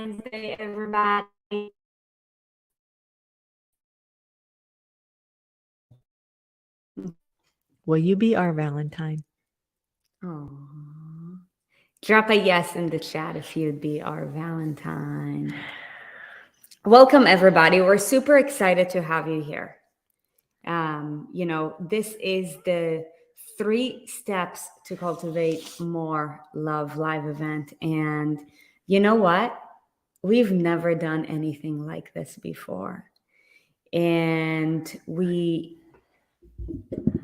Valentine's Day, everybody. Will you be our Valentine? Aww. Drop a yes in the chat if you'd be our Valentine. Welcome, everybody. We're super excited to have you here. This is the 3 steps to cultivate more love live event. And you know what? We've never done anything like this before. And we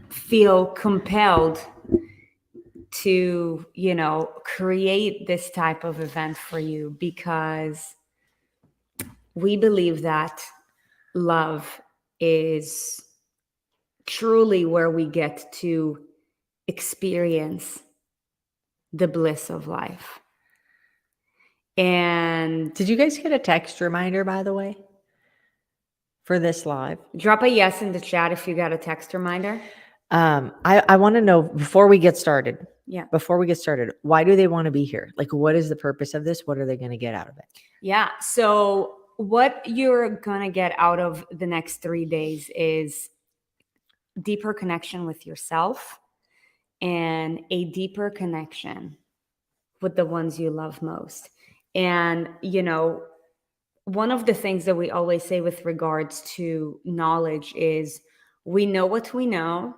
feel compelled to, create this type of event for you because we believe that love is truly where we get to experience the bliss of life. And did you guys get a text reminder, by the way, for this live? Drop a yes in the chat if you got a text reminder. I want to know before we get started. Yeah. Before we get started, why do they want to be here? Like, what is the purpose of this? What are they going to get out of it? Yeah. So what you're going to get out of the next 3 days is deeper connection with yourself and a deeper connection with the ones you love most. And, one of the things that we always say with regards to knowledge is we know what we know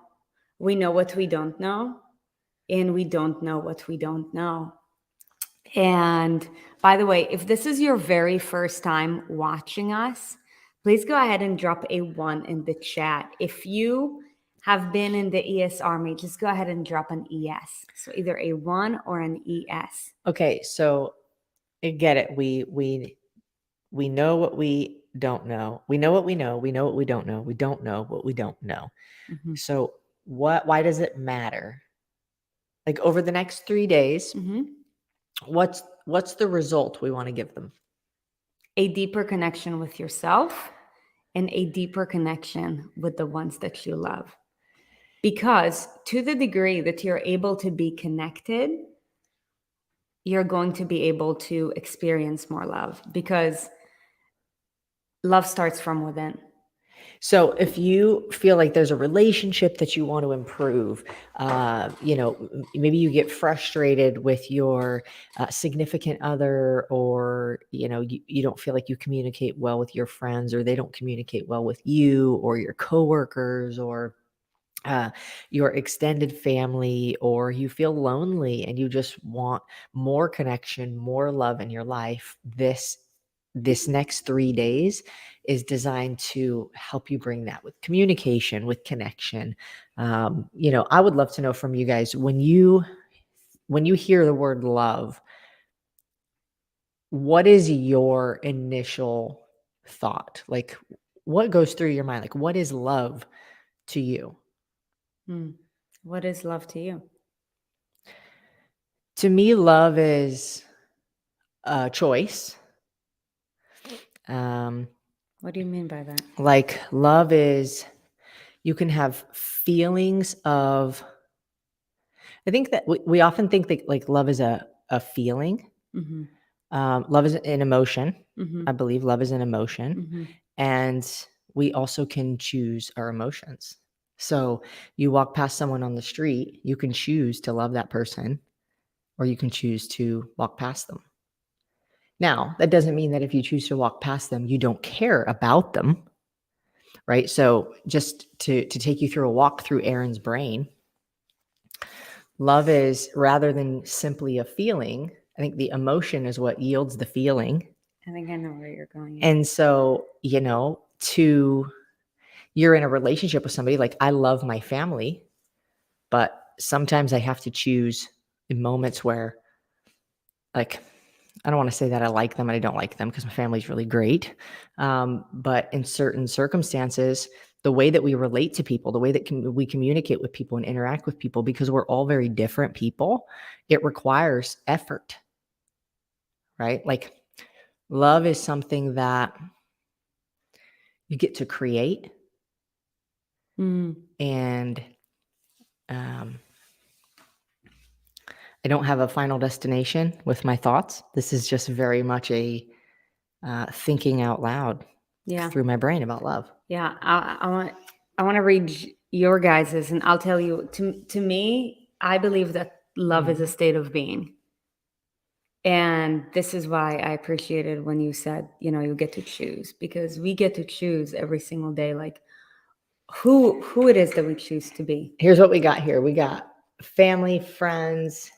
what we don't know, and we don't know what we don't know. And by the way, if this is your very first time watching us, please go ahead and drop a 1 in the chat. If you have been in the ES Army, just go ahead and drop an ES. So either a 1 or an ES. Okay, so I get it. We know what we don't know. We know what we know. We know what we don't know. We don't know what we don't know. Mm-hmm. So why does it matter? Like over the next 3 days, Mm-hmm. what's the result we want to give them? A deeper connection with yourself and a deeper connection with the ones that you love. Because to the degree that you're able to be connected, you're going to be able to experience more love, because love starts from within. So if you feel like there's a relationship that you want to improve, maybe you get frustrated with your significant other, or, you don't feel like you communicate well with your friends, or they don't communicate well with you or your coworkers, or your extended family, or you feel lonely and you just want more connection, more love in your life, this next 3 days is designed to help you bring that with communication, with connection. I would love to know from you guys, when you hear the word love, what is your initial thought? Like, what goes through your mind? Like, what is love to you? What is love to you? To me, love is a choice. What do you mean by that? Like, love is, you can have feelings of, I think that we often think that like love is a feeling. Mm-hmm. Love is an emotion. Mm-hmm. I believe love is an emotion. Mm-hmm. And we also can choose our emotions. So you walk past someone on the street, you can choose to love that person, or you can choose to walk past them. Now, that doesn't mean that if you choose to walk past them, you don't care about them, right? So just to take you through a walk through Aaron's brain, love is, rather than simply a feeling, I think the emotion is what yields the feeling. I think I know where you're going. And so, you're in a relationship with somebody, like I love my family, but sometimes I have to choose in moments where, like, I don't want to say that I like them and I don't like them, because my family's really great. But in certain circumstances, the way that we relate to people, the way that we communicate with people and interact with people, because we're all very different people, it requires effort, right? Like, love is something that you get to create. And I don't have a final destination with my thoughts. This is just very much a thinking out loud Yeah. through my brain about love. Yeah. I want to read your guys's, and I'll tell you, to me, I believe that love is a state of being. And this is why I appreciated when you said, you get to choose, because we get to choose every single day, like who it is that we choose to be. Here's what we got here. We got family, friends.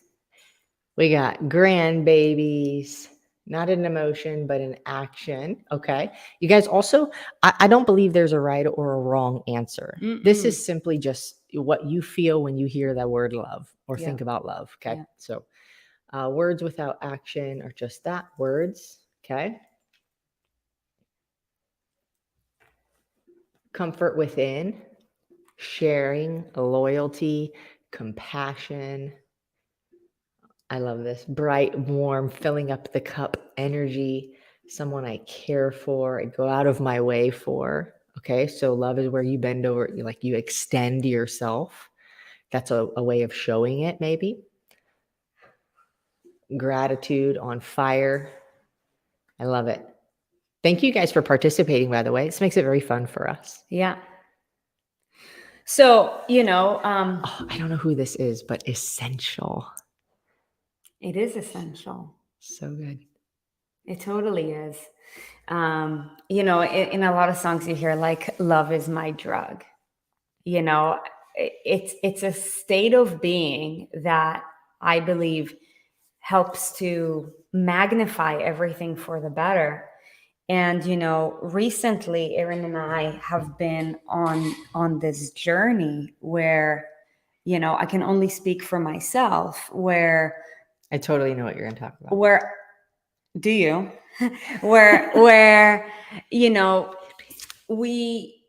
We got grandbabies, not an emotion, but an action. Okay. You guys also, I don't believe there's a right or a wrong answer. This is simply just what you feel when you hear that word love or think about love. Okay. Yeah. So words without action are just that, words. Okay. Comfort within, sharing, loyalty, compassion. I love this. Bright, warm, filling up the cup energy, someone I care for, I go out of my way for. Okay. So love is where you bend over, you extend yourself. That's a way of showing it, maybe. Gratitude, on fire. I love it. Thank you guys for participating, by the way. This makes it very fun for us. Yeah. So, I don't know who this is, but essential. it is essential. So good. It totally is. In a lot of songs you hear like love is my drug. It's a state of being that I believe helps to magnify everything for the better. And recently Erin and I have been on this journey where I can only speak for myself, where I totally know what you're going to talk about. where do you where we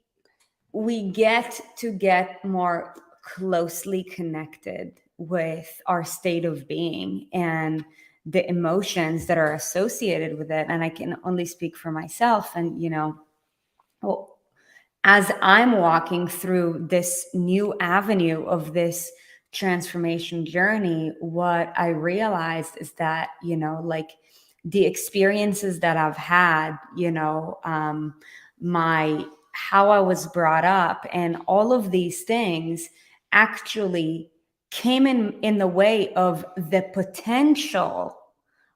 get more closely connected with our state of being and the emotions that are associated with it. And I can only speak for myself. And well, as I'm walking through this new avenue of this transformation journey, what I realized is that like the experiences that I've had, my how I was brought up, and all of these things actually came in the way of the potential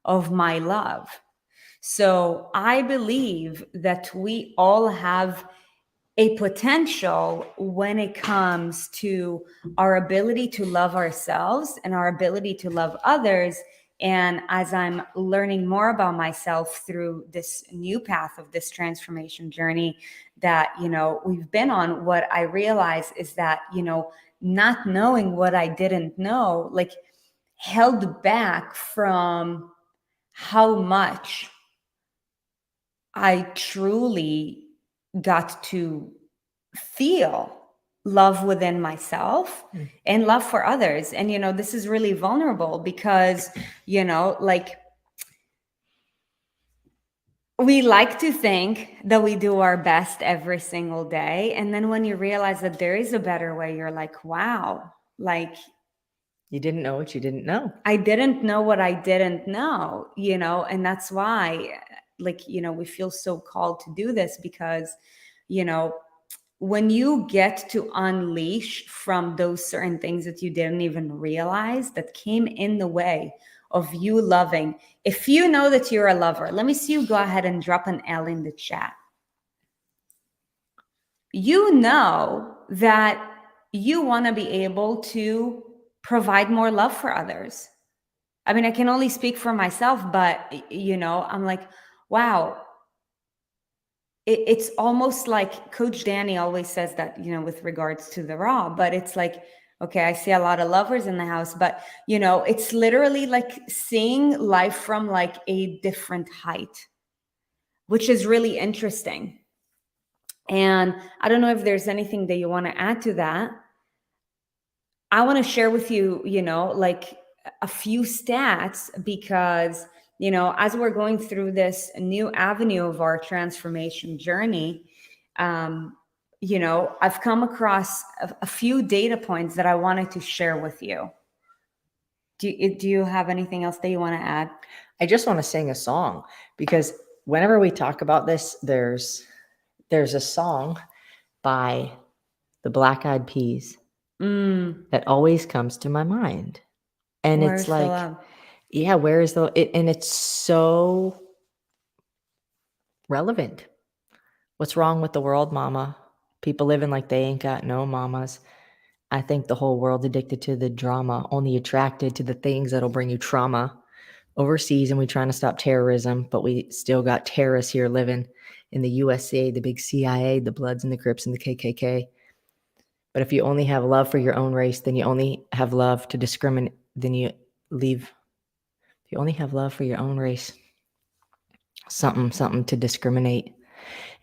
of my love. So I believe that we all have a potential when it comes to our ability to love ourselves and our ability to love others. And as I'm learning more about myself through this new path of this transformation journey that, we've been on, what I realize is that, not knowing what I didn't know, like held back from how much I truly got to feel love within myself and love for others. And, this is really vulnerable because, like we like to think that we do our best every single day. And then when you realize that there is a better way, you're like, wow, like you didn't know what you didn't know. I didn't know what I didn't know, and that's why, we feel so called to do this because, when you get to unleash from those certain things that you didn't even realize that came in the way of you loving. If you know that you're a lover, let me see you go ahead and drop an L in the chat. You know that you want to be able to provide more love for others. I mean, I can only speak for myself, but, I'm like, wow. It's almost like Coach Danny always says that, with regards to the raw, but it's like, okay, I see a lot of lovers in the house, but, it's literally like seeing life from like a different height, which is really interesting. And I don't know if there's anything that you want to add to that. I want to share with you, like a few stats because, as we're going through this new avenue of our transformation journey, I've come across a few data points that I wanted to share with you. Do you have anything else that you want to add? I just want to sing a song because whenever we talk about this, there's a song by the Black Eyed Peas that always comes to my mind. And Where's it's the like, love? yeah, where is and it's so relevant. What's wrong with the world, mama? People living like they ain't got no mamas. I think the whole world's addicted to the drama, only attracted to the things that'll bring you trauma. Overseas, and we trying to stop terrorism, but we still got terrorists here living in the USA, the big CIA, the Bloods and the Crips and the KKK. But if you only have love for your own race, then you only have love to discriminate. Then you leave. If you only have love for your own race, something to discriminate.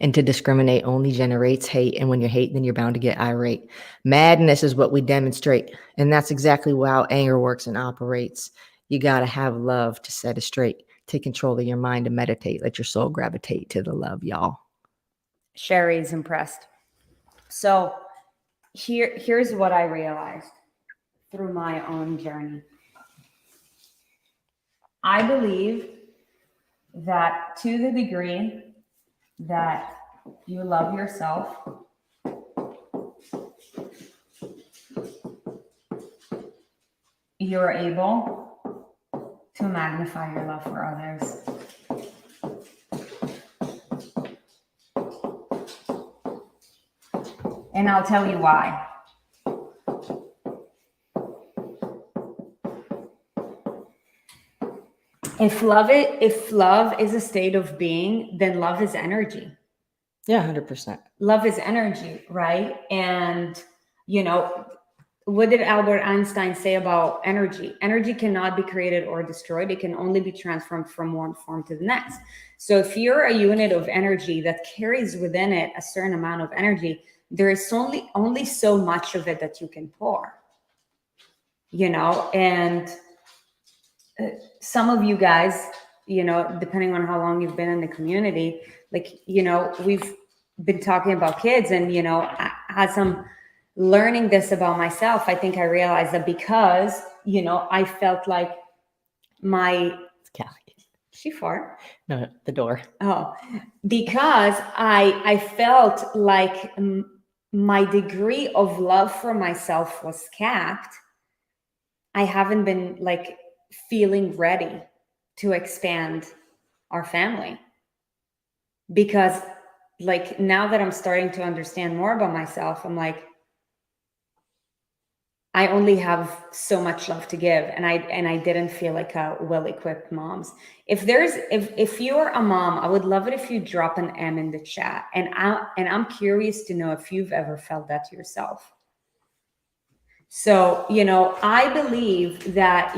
And to discriminate only generates hate. And when you hate, then you're bound to get irate. Madness is what we demonstrate. And that's exactly how anger works and operates. You got to have love to set it straight. Take control of your mind and meditate. Let your soul gravitate to the love, y'all. Sherry's impressed. So here's what I realized through my own journey. I believe that to the degree that you love yourself, you're able to magnify your love for others. And I'll tell you why. If love is a state of being, then love is energy. Yeah, 100%. Love is energy, right? And, what did Albert Einstein say about energy? Energy cannot be created or destroyed. It can only be transformed from one form to the next. So if you're a unit of energy that carries within it a certain amount of energy, there is only so much of it that you can pour, and some of you guys, depending on how long you've been in the community, we've been talking about kids, and, as I'm learning this about myself, I think I realized that because, I felt like It's Callie. She fart? No, the door. Oh, because I felt like my degree of love for myself was capped. I haven't been feeling ready to expand our family, because now that I'm starting to understand more about myself, I'm like, I only have so much love to give, and I didn't feel like a well-equipped moms. If you're a mom, I would love it if you drop an M in the chat, and I'm curious to know if you've ever felt that yourself. So, I believe that,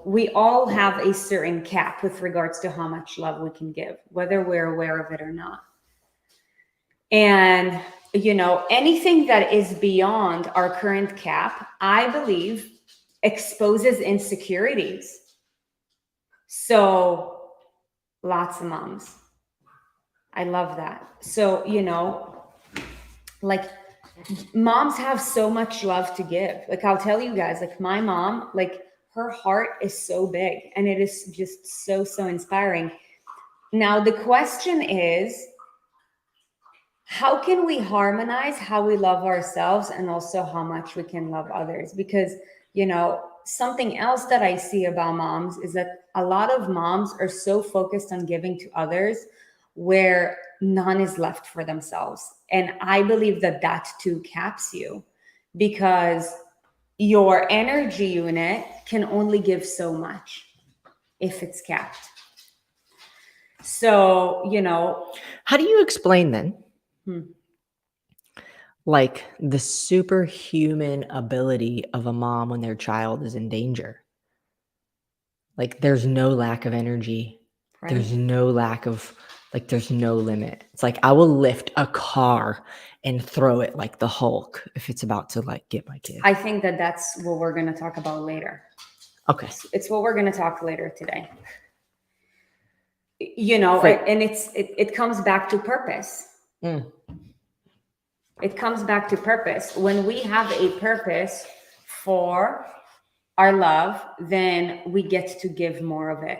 we all have a certain cap with regards to how much love we can give, whether we're aware of it or not. And, anything that is beyond our current cap, I believe, exposes insecurities. So, lots of moms. I love that. So, moms have so much love to give. I'll tell you guys, my mom, her heart is so big, and it is just so inspiring. Now, the question is, how can we harmonize how we love ourselves and also how much we can love others? Because, something else that I see about moms is that a lot of moms are so focused on giving to others where none is left for themselves. And I believe that too caps you, because your energy unit can only give so much if it's capped. So, How do you explain then? The superhuman ability of a mom when their child is in danger. There's no lack of energy. Right. There's no lack of, there's no limit. It's I will lift a car and throw it like the Hulk if it's about to get my kid. I think that's what we're going to talk about later. Okay. It's what we're going to talk later today. Right. And it comes back to purpose. It comes back to purpose. When we have a purpose for our love, then we get to give more of it.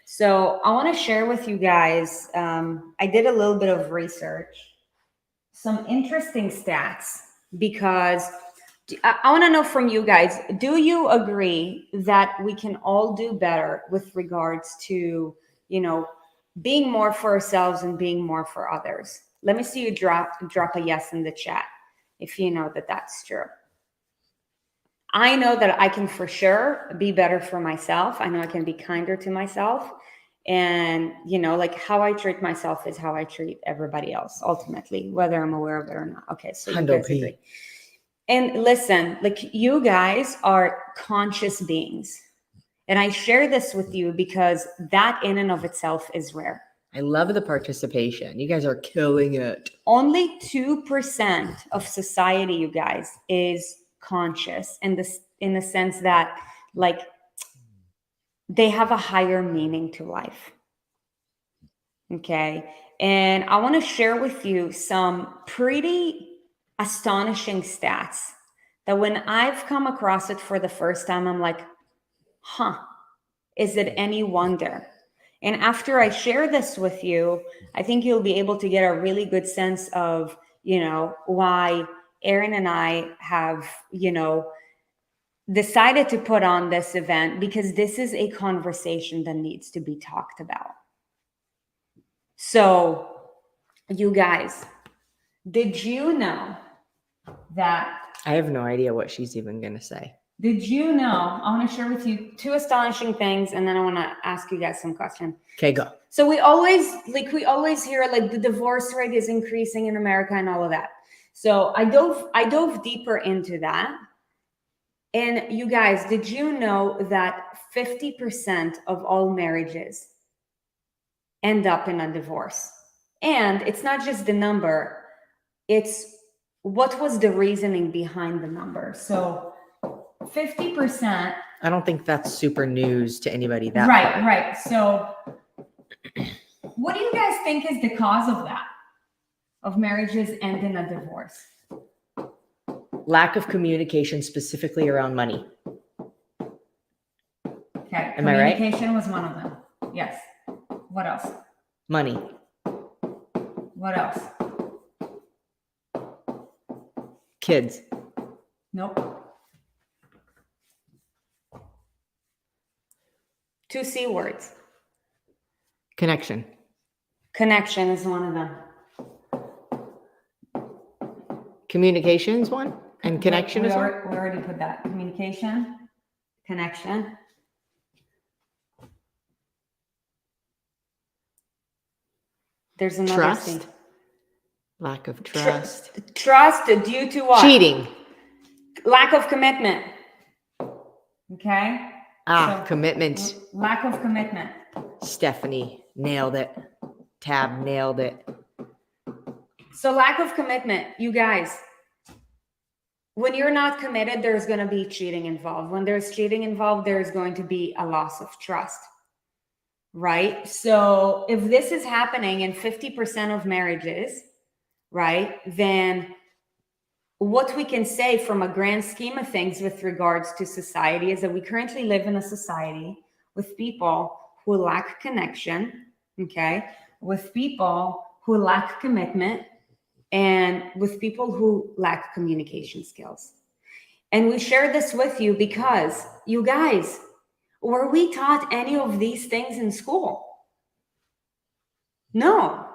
So I want to share with you guys, I did a little bit of research, some interesting stats, because I want to know from you guys, do you agree that we can all do better with regards to, being more for ourselves and being more for others? Let me see you drop a yes in the chat if you know that that's true. I know that I can for sure be better for myself. I know I can be kinder to myself. And, like how I treat myself is how I treat everybody else, ultimately, whether I'm aware of it or not. Okay, so you guys agree. And listen, like you guys are conscious beings. And I share this with you because that in and of itself is rare. I love the participation. You guys are killing it. Only 2% of society, you guys, is conscious in the sense that, like, they have a higher meaning to life. Okay. And I want to share with you some pretty astonishing stats that when I've come across it for the first time, I'm like, is it any wonder? And after I share this with you, I think you'll be able to get a really good sense of, why Erin and I have, decided to put on this event, because this is a conversation that needs to be talked about. So, you guys, did you know that? I have no idea what she's even going to say. Did you know? I want to share with you two astonishing things, and then I want to ask you guys some questions. Okay, go. So we always hear like the divorce rate is increasing in America and all of that. So I dove deeper into that. And you guys, did you know that 50% of all marriages end up in a divorce? And it's not just the number, it's what was the reasoning behind the number. So 50%. I don't think that's super news to anybody. Right. So what do you guys think is the cause of that? Of marriages end in a divorce? Lack of communication, specifically around money. Okay. Am I right? Communication was one of them. Yes. What else? Money. What else? Kids. Nope. 2 C words. Connection. Connection is one of them. Communication is one, and connection is one. We already put that. Communication, connection. There's another Trust. thing. Lack of trust. Trust due to what? Cheating. Lack of commitment. Okay. Commitment. Lack of commitment. Stephanie nailed it. Tab nailed it. So lack of commitment, you guys. When you're not committed, there's going to be cheating involved. When there's cheating involved, there's going to be a loss of trust. Right? So if this is happening in 50% of marriages, right, then what we can say from a grand scheme of things with regards to society is that we currently live in a society with people who lack connection, okay, with people who lack commitment, and with people who lack communication skills. And we share this with you because, you guys, were we taught any of these things in school? No.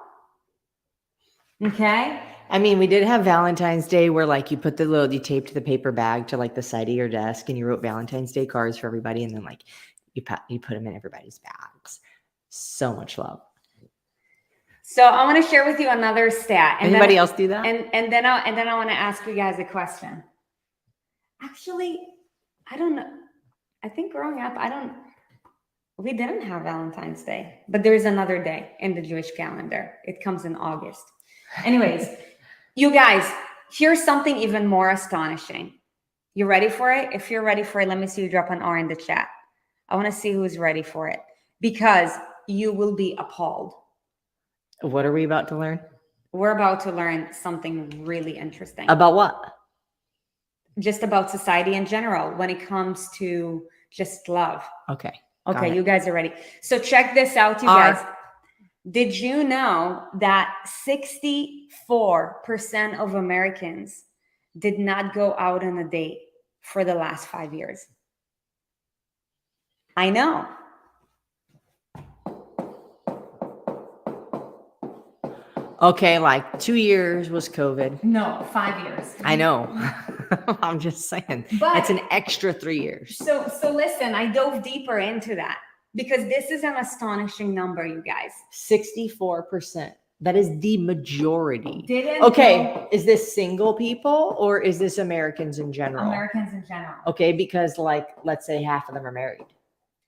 Okay. I mean, we did have Valentine's Day where like you taped the paper bag to like the side of your desk and you wrote Valentine's Day cards for everybody. And then like you put them in everybody's bags. So much love. So I want to share with you another stat. Anybody else do that? And then I want to ask you guys a question. Actually, I don't know. I think growing up, we didn't have Valentine's Day, but there's another day in the Jewish calendar. It comes in August. Anyways, you guys, here's something even more astonishing. You ready for it? If you're ready for it, let me see you drop an R in the chat. I want to see who's ready for it, because you will be appalled. What are we about to learn? We're about to learn something really interesting. About what? Just about society in general when it comes to just love. Okay. Okay, it. you guys are ready. So check this out, you Are- guys. Did you know that 64% of Americans did not go out on a date for the last 5 years? I know. Okay, like 2 years was COVID. No, 5 years. I know. I'm just saying. But That's an extra 3 years. so listen, I dove deeper into that because this is an astonishing number, you guys. 64%. That is the majority. Didn't Okay, know- is this single people or is this Americans in general? Americans in general. Okay, because like let's say half of them are married.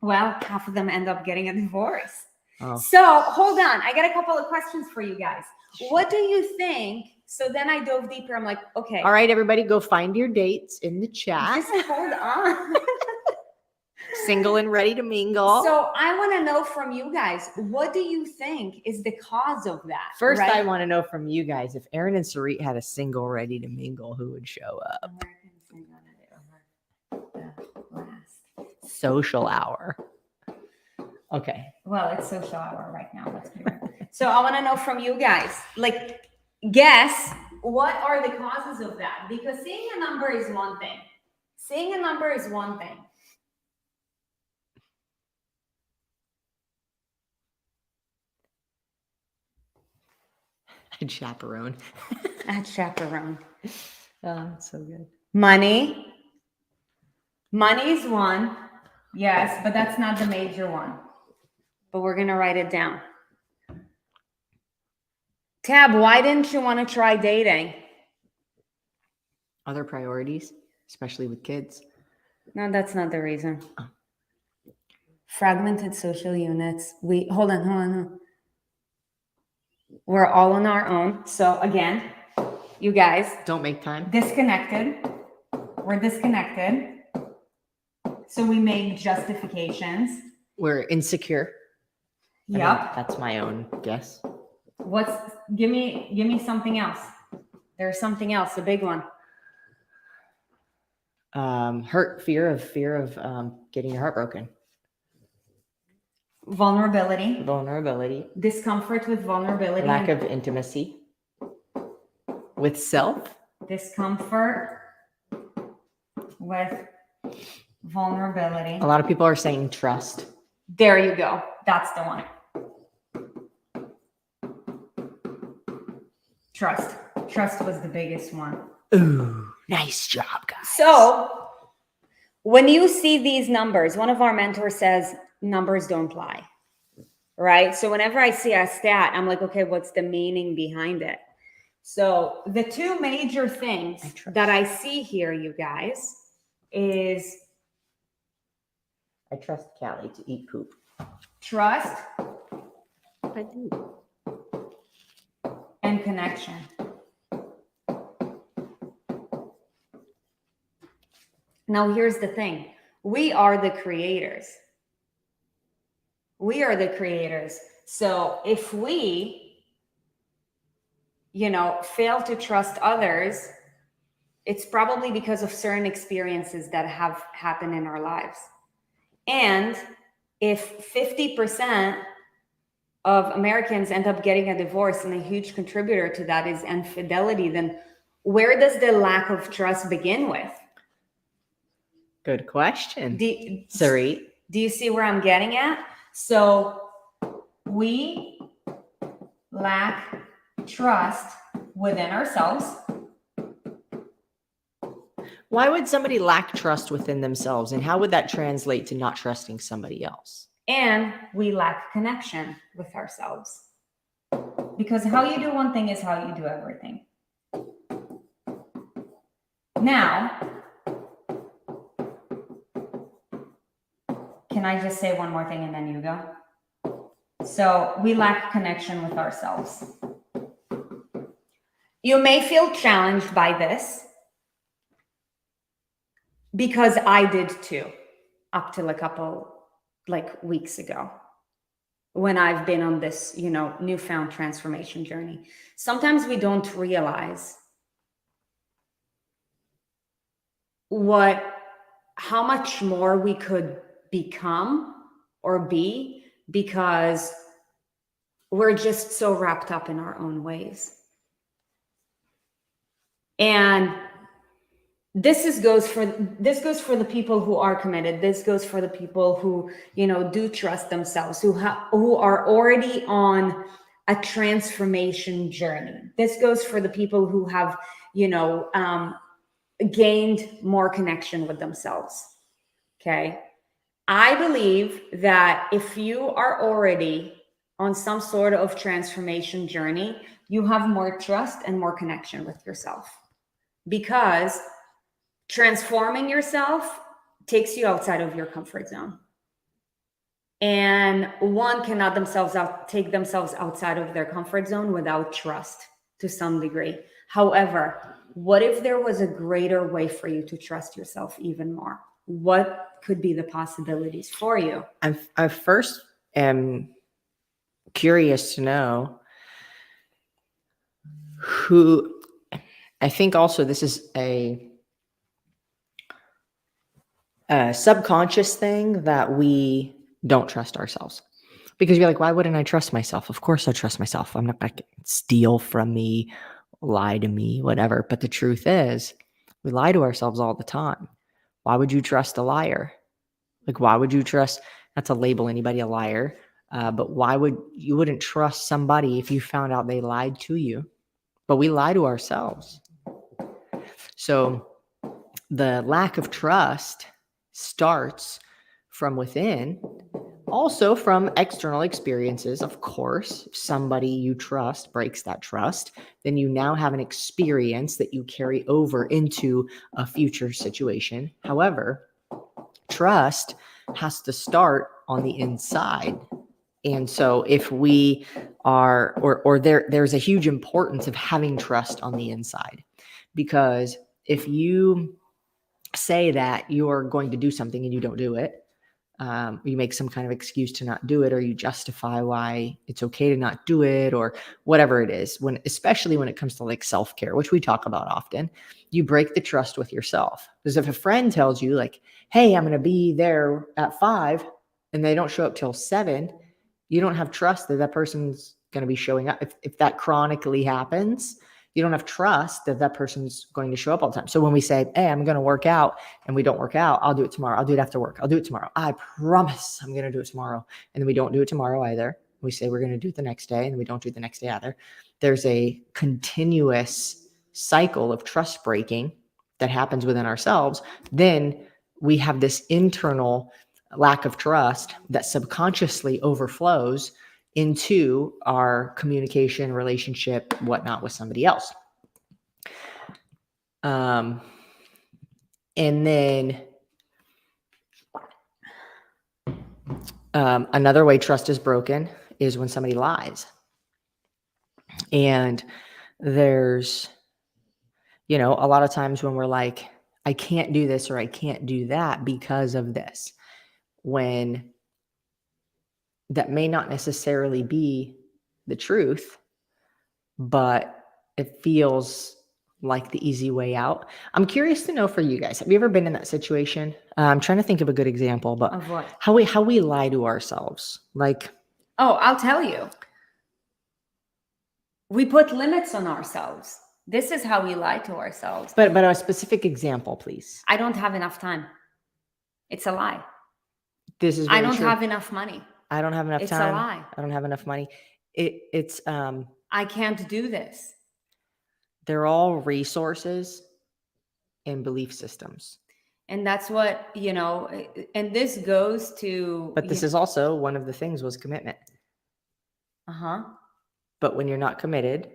Well, half of them end up getting a divorce. Oh. So hold on, I got a couple of questions for you guys. What do you think? So then I dove deeper. I'm like, okay. All right, everybody, go find your dates in the chat. Just hold on. Single and ready to mingle. So I want to know from you guys, what do you think is the cause of that? First, right? I want to know from you guys if Aaron and Sarit had a single ready to mingle, who would show up? American single over the last. Social hour. Okay. Well, it's social hour right now. Let's be real. So I want to know from you guys, like, guess what are the causes of that? Because seeing a number is one thing. Seeing a number is one thing. I'd chaperone. At chaperone. Oh, that's so good. Money. Money is one. Yes, but that's not the major one. But we're going to write it down. Tab, why didn't you want to try dating? Other priorities, especially with kids. No, that's not the reason. Oh. Fragmented social units. Hold on. We're all on our own. So again, you guys, Don't make time. disconnected. We're disconnected. So we make justifications. We're insecure. I mean, Yep. that's my own guess. Give me something else. There's something else, a big one. Fear of getting your heart broken. Vulnerability. Vulnerability. Discomfort with vulnerability. Lack of intimacy with self. Discomfort with vulnerability. A lot of people are saying trust. There you go. That's the one. Trust. Trust was the biggest one. Ooh, nice job, guys. So when you see these numbers, one of our mentors says numbers don't lie, right? So whenever I see a stat, I'm like, okay, what's the meaning behind it? So the two major things that I see here, you guys, is I trust Callie to eat poop. trust I do. and connection. Now, here's the thing. We are the creators. We are the creators. So if we, fail to trust others, it's probably because of certain experiences that have happened in our lives. And if 50% of Americans end up getting a divorce and a huge contributor to that is infidelity, then where does the lack of trust begin with? Good question. Sarit, do you see where I'm getting at? So we lack trust within ourselves. Why would somebody lack trust within themselves? And how would that translate to not trusting somebody else? And we lack connection with ourselves. Because how you do one thing is how you do everything. Now, can I just say one more thing and then you go? So we lack connection with ourselves. You may feel challenged by this because I did too, up till a couple weeks ago, when I've been on this, newfound transformation journey. Sometimes we don't realize how much more we could become or be, because we're just so wrapped up in our own ways. And this goes for the people who are committed. This goes for the people who, do trust themselves, who are already on a transformation journey. This goes for the people who have, gained more connection with themselves. Okay. I believe that if you are already on some sort of transformation journey, you have more trust and more connection with yourself, because transforming yourself takes you outside of your comfort zone. And one cannot take themselves outside of their comfort zone without trust to some degree. However, what if there was a greater way for you to trust yourself even more? What could be the possibilities for you? I first am curious to know who, I think also this is a subconscious thing that we don't trust ourselves. Because you're like, why wouldn't I trust myself? Of course I trust myself. I'm not going to steal from me, lie to me, whatever. But the truth is, we lie to ourselves all the time. Why would you trust a liar? Like, why would you trust, not to label anybody a liar, but you wouldn't trust somebody if you found out they lied to you? But we lie to ourselves. So the lack of trust starts from within, also from external experiences. Of course, if somebody you trust breaks that trust, then you now have an experience that you carry over into a future situation. However, trust has to start on the inside. And so if we are, there's a huge importance of having trust on the inside, because if you say that you're going to do something and you don't do it, you make some kind of excuse to not do it, or you justify why it's okay to not do it, or whatever it is, especially when it comes to like self-care, which we talk about often, you break the trust with yourself. Because if a friend tells you like, hey, I'm going to be there at 5 and they don't show up till 7, you don't have trust that person's going to be showing up. If that chronically happens, you don't have trust that person's going to show up all the time. So when we say, hey, I'm going to work out, and we don't work out, I'll do it tomorrow. I'll do it after work. I'll do it tomorrow. I promise I'm going to do it tomorrow. And then we don't do it tomorrow either. We say we're going to do it the next day, and we don't do it the next day either. There's a continuous cycle of trust breaking that happens within ourselves. Then we have this internal lack of trust that subconsciously overflows into our communication, relationship, whatnot with somebody else. And then another way trust is broken is when somebody lies. And there's, a lot of times when we're like, I can't do this or I can't do that because of this, when that may not necessarily be the truth, but it feels like the easy way out. I'm curious to know for you guys, have you ever been in that situation? I'm trying to think of a good example, but Of what? how we lie to ourselves. Like, oh, I'll tell you. We put limits on ourselves. This is how we lie to ourselves. But a specific example, please. I don't have enough time. It's a lie. This is I don't true. have enough money. I don't have enough It's time. a lie. I don't have enough money. It's I can't do this. They're all resources and belief systems. And that's what, and this goes to. But this is also one of the things was commitment. But when you're not committed,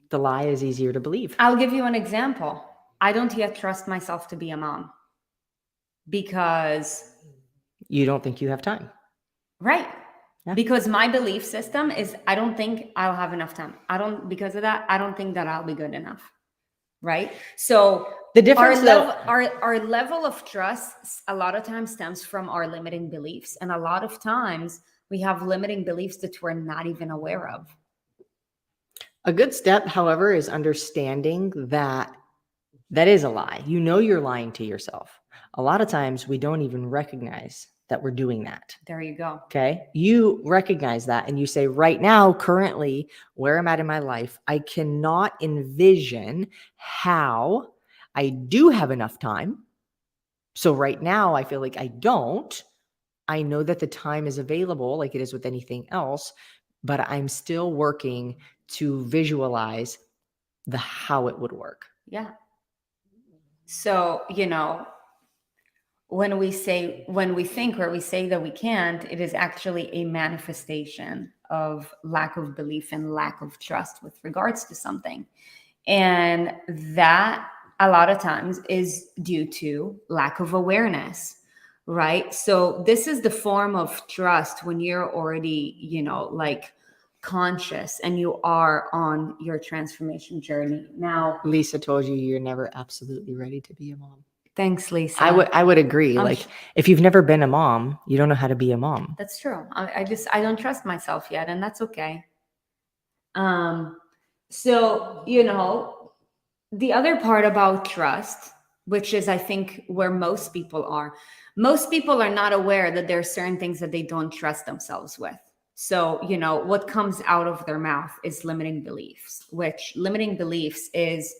the lie is easier to believe. I'll give you an example. I don't yet trust myself to be a mom because. You don't think you have time. Right. Yeah. Because my belief system is, I don't think I'll have enough time. Because of that, I don't think that I'll be good enough. Right. So the difference, our level of trust a lot of times stems from our limiting beliefs. And a lot of times we have limiting beliefs that we're not even aware of. A good step, however, is understanding that is a lie. You're lying to yourself. A lot of times we don't even recognize that we're doing that. There you go. Okay. You recognize that and you say, right now, currently, where I'm at in my life, I cannot envision how I do have enough time. So right now, I feel like I don't. I know that the time is available, like it is with anything else, but I'm still working to visualize the how it would work. Yeah. So, when we think or we say that we can't, it is actually a manifestation of lack of belief and lack of trust with regards to something. And that a lot of times is due to lack of awareness, right? So this is the form of trust when you're already, like conscious and you are on your transformation journey. Now, Lisa told you you're never absolutely ready to be a mom. thanks, Lisa. I would agree. Like if you've never been a mom, you don't know how to be a mom. That's true. I don't trust myself yet, and that's okay. So, the other part about trust, which is I think where most people are not aware that there are certain things that they don't trust themselves with. So, what comes out of their mouth is limiting beliefs, which limiting beliefs is,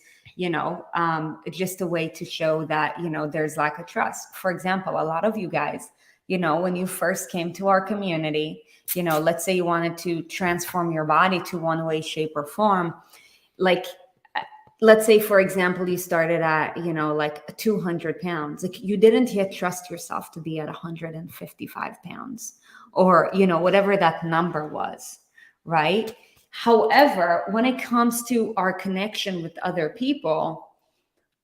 just a way to show that, there's lack of trust. For example, a lot of you guys, when you first came to our community, let's say you wanted to transform your body to one way, shape, or form. Like, let's say, for example, you started at, like 200 pounds. Like you didn't yet trust yourself to be at 155 pounds or, whatever that number was, right? However, when it comes to our connection with other people,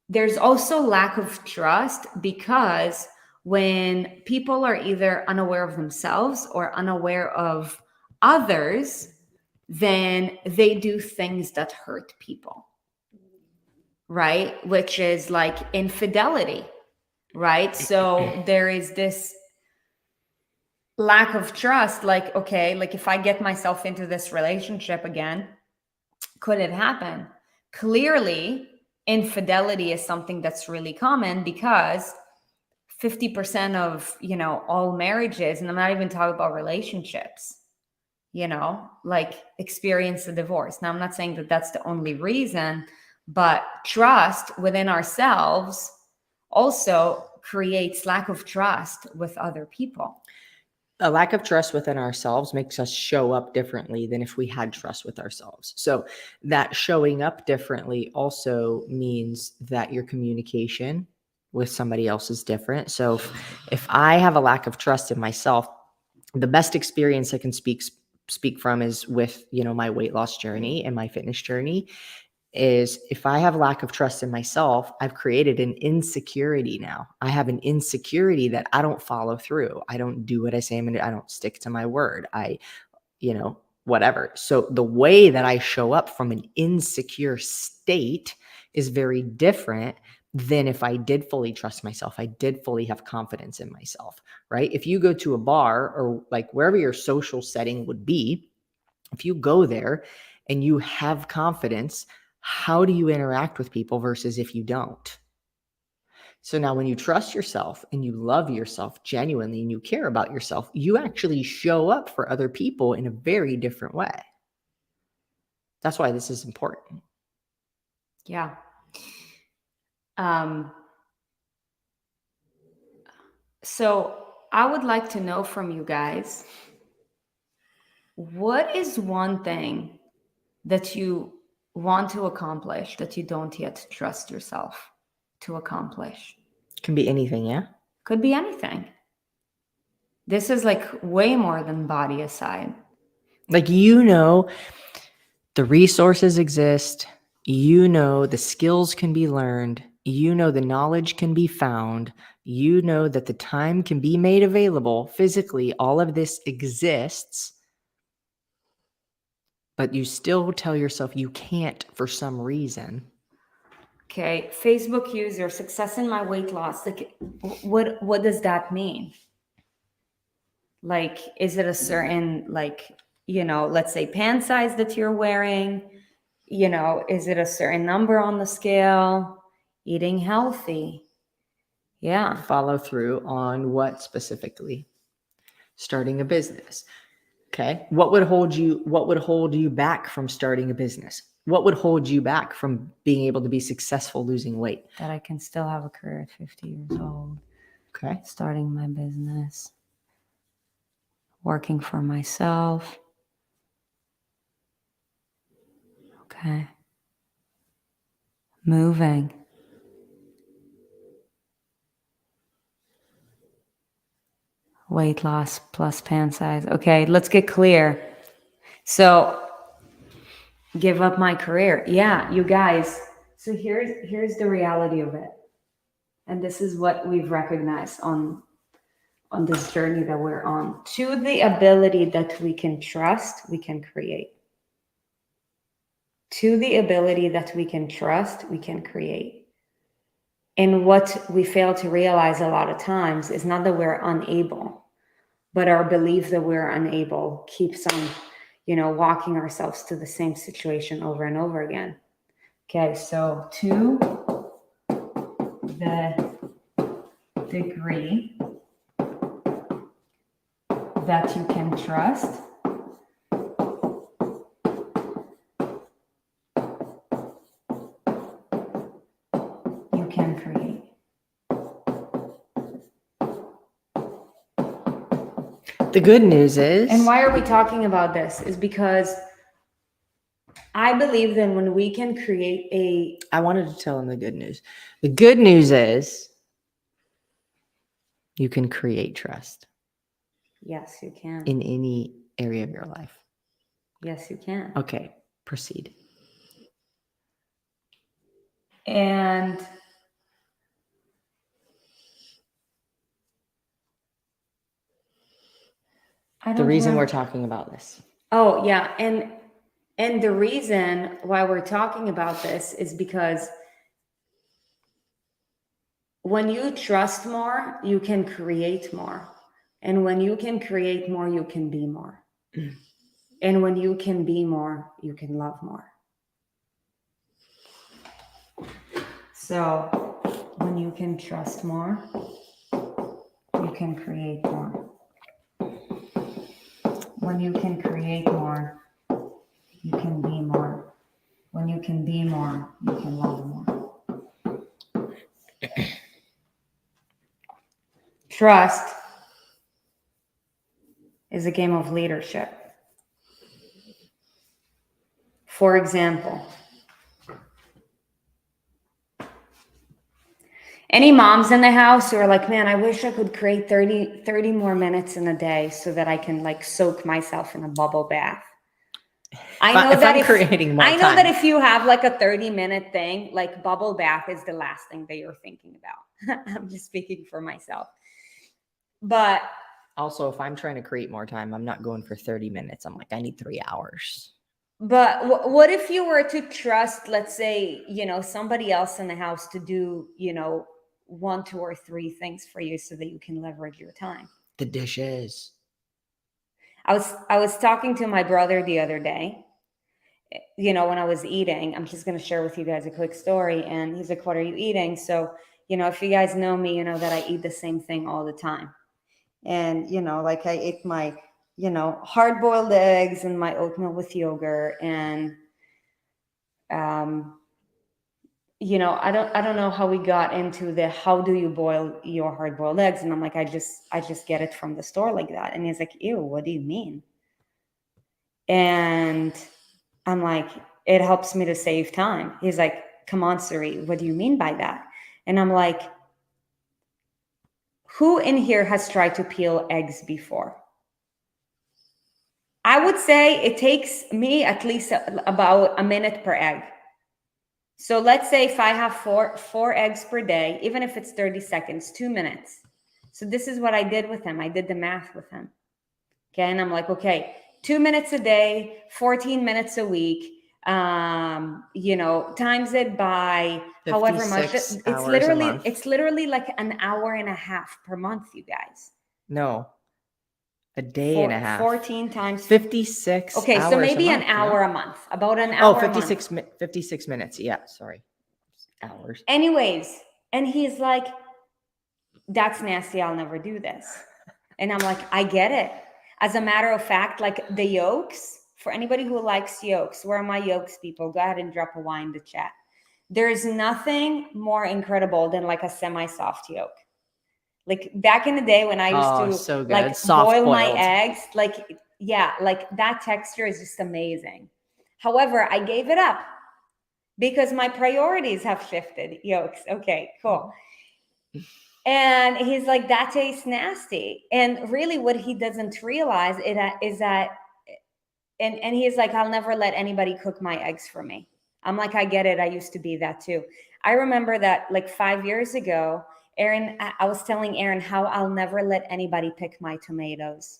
there's also lack of trust because when people are either unaware of themselves or unaware of others, then they do things that hurt people, right? Which is like infidelity, right? So there is this lack of trust, like, okay, like if I get myself into this relationship again, could it happen? Clearly, infidelity is something that's really common because 50% of, all marriages, and I'm not even talking about relationships, like experience a divorce. Now, I'm not saying that that's the only reason, but trust within ourselves also creates lack of trust with other people. A lack of trust within ourselves makes us show up differently than if we had trust with ourselves. So that showing up differently also means that your communication with somebody else is different. So if I have a lack of trust in myself, the best experience I can speak from is with, my weight loss journey and my fitness journey. Is if I have lack of trust in myself, I've created an insecurity now. I have an insecurity that I don't follow through. I don't do what I say I'm going to do. I don't stick to my word. Whatever. So the way that I show up from an insecure state is very different than if I did fully trust myself. I did fully have confidence in myself, right? If you go to a bar or like wherever your social setting would be, if you go there and you have confidence, how do you interact with people versus if you don't? So now when you trust yourself and you love yourself genuinely and you care about yourself, you actually show up for other people in a very different way. That's why this is important. Yeah. So I would like to know from you guys, what is one thing that you want to accomplish that you don't yet trust yourself to accomplish? Can be anything, yeah? Could be anything. This is like way more than body aside. Like, the resources exist. The skills can be learned. The knowledge can be found. That the time can be made available physically. All of this exists. But you still tell yourself you can't for some reason. Okay, Facebook user, success in my weight loss. Like, what does that mean? Like, is it a certain, like, let's say pant size that you're wearing? Is it a certain number on the scale? Eating healthy? Yeah. Follow through on what specifically? Starting a business. Okay. What would hold you back from starting a business? What would hold you back from being able to be successful losing weight? That I can still have a career at 50 years old. Okay. Starting my business. Working for myself. Okay. Moving. Weight loss plus pant size. Okay, let's get clear. So, give up my career. Yeah, you guys. So here's the reality of it. And this is what we've recognized on this journey that we're on. To the ability that we can trust, we can create. To the ability that we can trust, we can create. And what we fail to realize a lot of times is not that we're unable, but our belief that we're unable keeps on, walking ourselves to the same situation over and over again. Okay, so to the degree that you can trust, you can create. The good news is... And why are we talking about this? Is because I believe that when we can create I wanted to tell them the good news. The good news is you can create trust. Yes, you can. In any area of your life. Yes, you can. Okay, proceed. And the reason we're talking about this. Oh, yeah. And the reason why we're talking about this is because when you trust more, you can create more. And when you can create more, you can be more. And when you can be more, you can love more. So when you can trust more, you can create more. When you can create more, you can be more. When you can be more, you can love more. Trust is a game of leadership. For example, any moms in the house who are like, man, I wish I could create 30 more minutes in a day so that I can soak myself in a bubble bath. I know that if you have a 30-minute thing, bubble bath is the last thing that you're thinking about. I'm just speaking for myself. But also, if I'm trying to create more time, I'm not going for 30 minutes. I'm like, I need 3 hours. But what if you were to trust, let's say, somebody else in the house to do, 1, 2, or 3 things for you so that you can leverage your time? The dishes. I was talking to my brother the other day, when I was eating. I'm just going to share with you guys a quick story. And he's like, what are you eating? So, if you guys know me, you know that I eat the same thing all the time. And, I ate my, hard-boiled eggs and my oatmeal with yogurt. And, I don't know how we got into how do you boil your hard-boiled eggs? And I'm like, I just get it from the store like that. And he's like, ew, what do you mean? And I'm like, it helps me to save time. He's like, come on, Suri, what do you mean by that? And I'm like, who in here has tried to peel eggs before? I would say it takes me at least about a minute per egg. So let's say if I have four eggs per day, even if it's 30 seconds, 2 minutes. So this is what I did with him. I did the math with him. Okay. And I'm like, okay, 2 minutes a day, 14 minutes a week, times it by however much. It's literally like an hour and a half per month, you guys. No. A day and a half. 14 times 56 okay, hours so maybe a month, an hour a month. About an hour 56 minutes. Yeah, sorry. Hours. Anyways, and he's like, that's nasty. I'll never do this. And I'm like, I get it. As a matter of fact, like the yolks, for anybody who likes yolks, where are my yolks people? Go ahead and drop a Y in the chat. There's nothing more incredible than like a semi-soft yolk. Like back in the day when I used Oh, to so good. like Soft boil my boiled. eggs, like, yeah, like that texture is just amazing. However, I gave it up because my priorities have shifted. Yolks. Okay, cool. And he's like, that tastes nasty. And really what he doesn't realize is that, and he's like, I'll never let anybody cook my eggs for me. I'm like, I get it. I used to be that too. I remember that like 5 years ago, Aaron, I was telling Aaron how I'll never let anybody pick my tomatoes.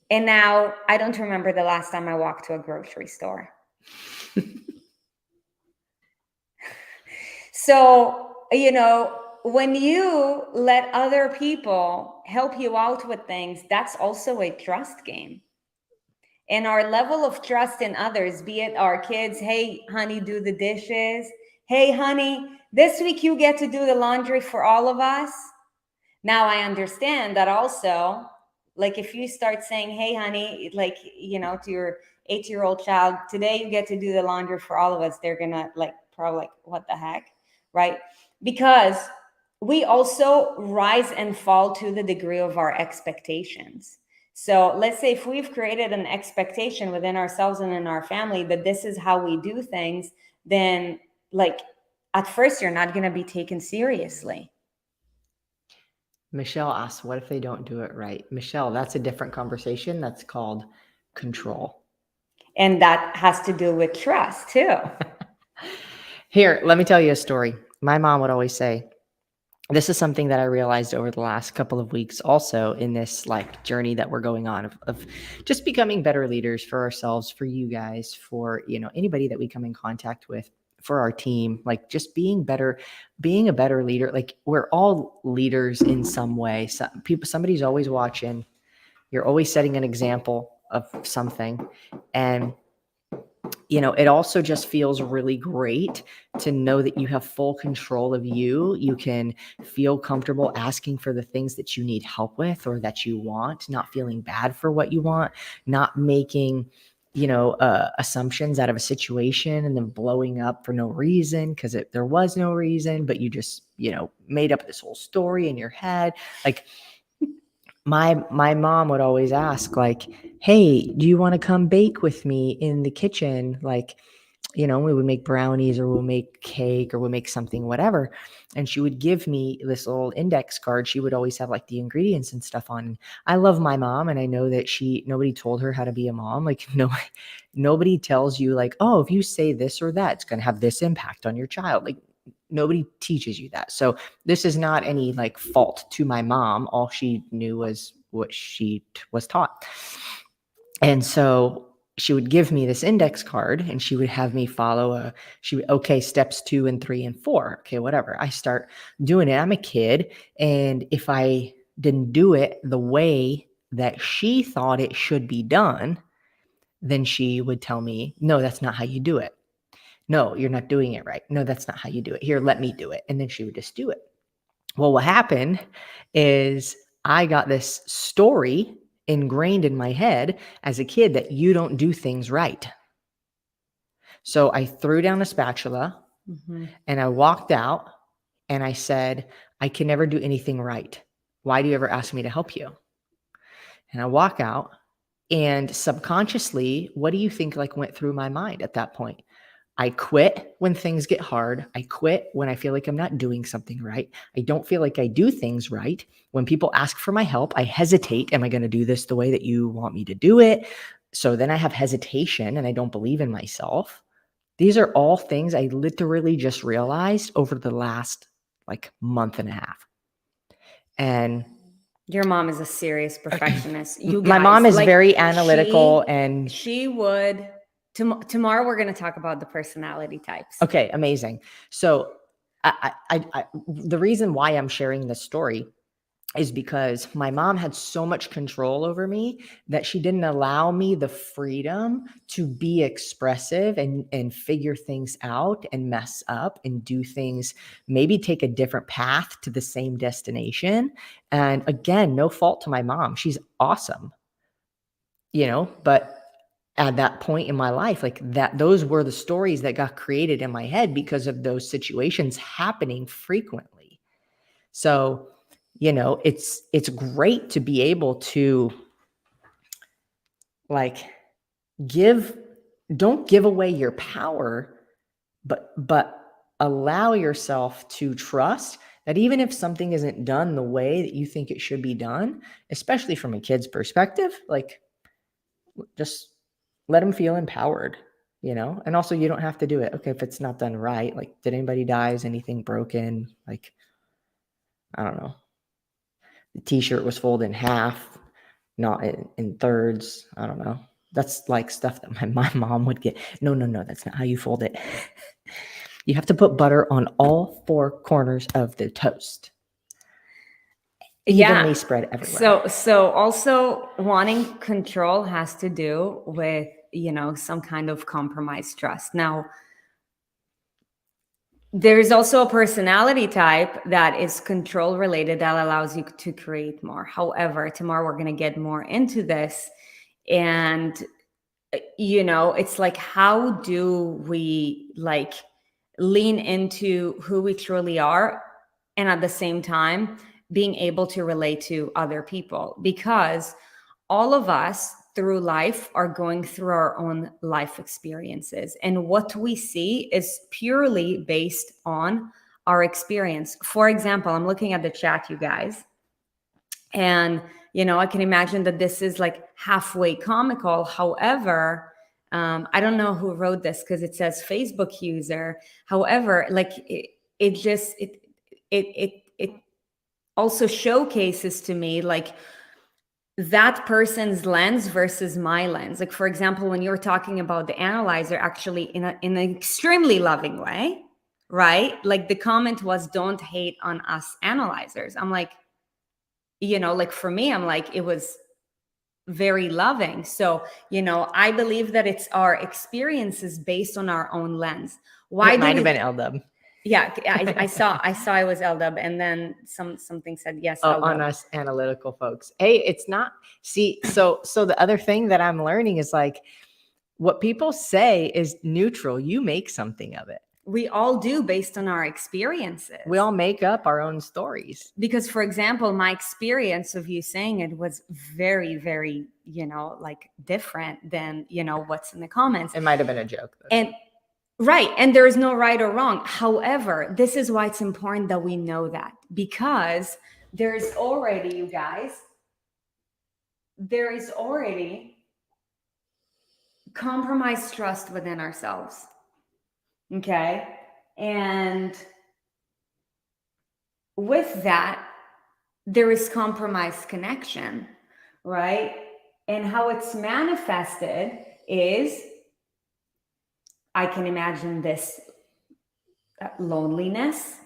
And now I don't remember the last time I walked to a grocery store. So, you know, when you let other people help you out with things, that's also a trust game. And our level of trust in others, be it our kids, hey, honey, do the dishes. Hey, honey, this week you get to do the laundry for all of us. Now I understand that also, like if you start saying, hey, honey, like, you know, to your 8-year-old child, today you get to do the laundry for all of us, they're gonna like, probably like, what the heck, right? Because we also rise and fall to the degree of our expectations. So let's say if we've created an expectation within ourselves and in our family that this is how we do things, then like at first you're not going to be taken seriously. Michelle asks, what if they don't do it right? Michelle, that's a different conversation. That's called control. And that has to do with trust too. Here, let me tell you a story. My mom would always say, this is something that I realized over the last couple of weeks also in this like journey that we're going on of just becoming better leaders for ourselves, for you guys, for, you know, anybody that we come in contact with, for our team, like just being better, being a better leader. Like we're all leaders in some way. Somebody's always watching. You're always setting an example of something. And you know, it also just feels really great to know that you have full control of you. You can feel comfortable asking for the things that you need help with or that you want, not feeling bad for what you want, not making, you know, assumptions out of a situation and then blowing up for no reason because there was no reason, but you just, you know, made up this whole story in your head. Like my mom would always ask like, hey, do you want to come bake with me in the kitchen? Like, you know, we would make brownies or we'll make cake or we'll make something, whatever. And she would give me this little index card. She would always have like the ingredients and stuff on. I love my mom. And I know that nobody told her how to be a mom. Like nobody tells you like, oh, if you say this or that, it's going to have this impact on your child. Like nobody teaches you that. So this is not any like fault to my mom. All she knew was what she was taught. And so she would give me this index card and she would have me follow okay, steps 2 and 3 and 4. Okay, whatever. I start doing it. I'm a kid. And if I didn't do it the way that she thought it should be done, then she would tell me, no, that's not how you do it. No, you're not doing it right. No, that's not how you do it. Here, let me do it. And then she would just do it. Well, what happened is I got this story ingrained in my head as a kid that you don't do things right. So I threw down a spatula and I walked out and I said, I can never do anything right. Why do you ever ask me to help you? And I walk out and subconsciously, what do you think like went through my mind at that point? I quit when things get hard. I quit when I feel like I'm not doing something right. I don't feel like I do things right. When people ask for my help, I hesitate. Am I going to do this the way that you want me to do it? So then I have hesitation and I don't believe in myself. These are all things I literally just realized over the last like month and a half. And your mom is a serious perfectionist. You guys, my mom is like, very analytical and she would tomorrow we're going to talk about the personality types. Okay, amazing. So the reason why I'm sharing this story is because my mom had so much control over me that she didn't allow me the freedom to be expressive and figure things out and mess up and do things, maybe take a different path to the same destination. And again, no fault to my mom. She's awesome, but at that point in my life, like that, those were the stories that got created in my head because of those situations happening frequently. So, it's great to be able to like don't give away your power, but allow yourself to trust that even if something isn't done the way that you think it should be done, especially from a kid's perspective, like just let them feel empowered, and also you don't have to do it. Okay, if it's not done right, like did anybody die? Is anything broken? Like, I don't know. The t-shirt was folded in half, not in thirds. I don't know. That's like stuff that my mom would get. No, that's not how you fold it. You have to put butter on all four corners of the toast. Evenly spread everywhere. So also wanting control has to do with, some kind of compromised trust. Now, there's also a personality type that is control related that allows you to create more. However, tomorrow we're going to get more into this. And, it's like, how do we like lean into who we truly are and at the same time being able to relate to other people? Because all of us through life are going through our own life experiences. And what we see is purely based on our experience. For example, I'm looking at the chat, you guys. And, I can imagine that this is like halfway comical. However, I don't know who wrote this because it says Facebook user. However, like it also showcases to me like that person's lens versus my lens. Like, for example, when you're talking about the analyzer, actually in an extremely loving way, right? Like the comment was, don't hate on us analyzers. I'm like, like for me, I'm like, it was very loving. So, I believe that it's our experiences based on our own lens. Why it might have been LW. Yeah, I saw it was LW, and then something said yes. On us analytical folks. Hey, it's not. See, so the other thing that I'm learning is like what people say is neutral. You make something of it. We all do based on our experiences. We all make up our own stories. Because, for example, my experience of you saying it was very, very, like different than, what's in the comments. It might have been a joke. Though. And right. And there is no right or wrong. However, this is why it's important that we know that, because there is already, you guys, there is already compromised trust within ourselves. Okay. And with that, there is compromised connection, right? And how it's manifested is, I can imagine this loneliness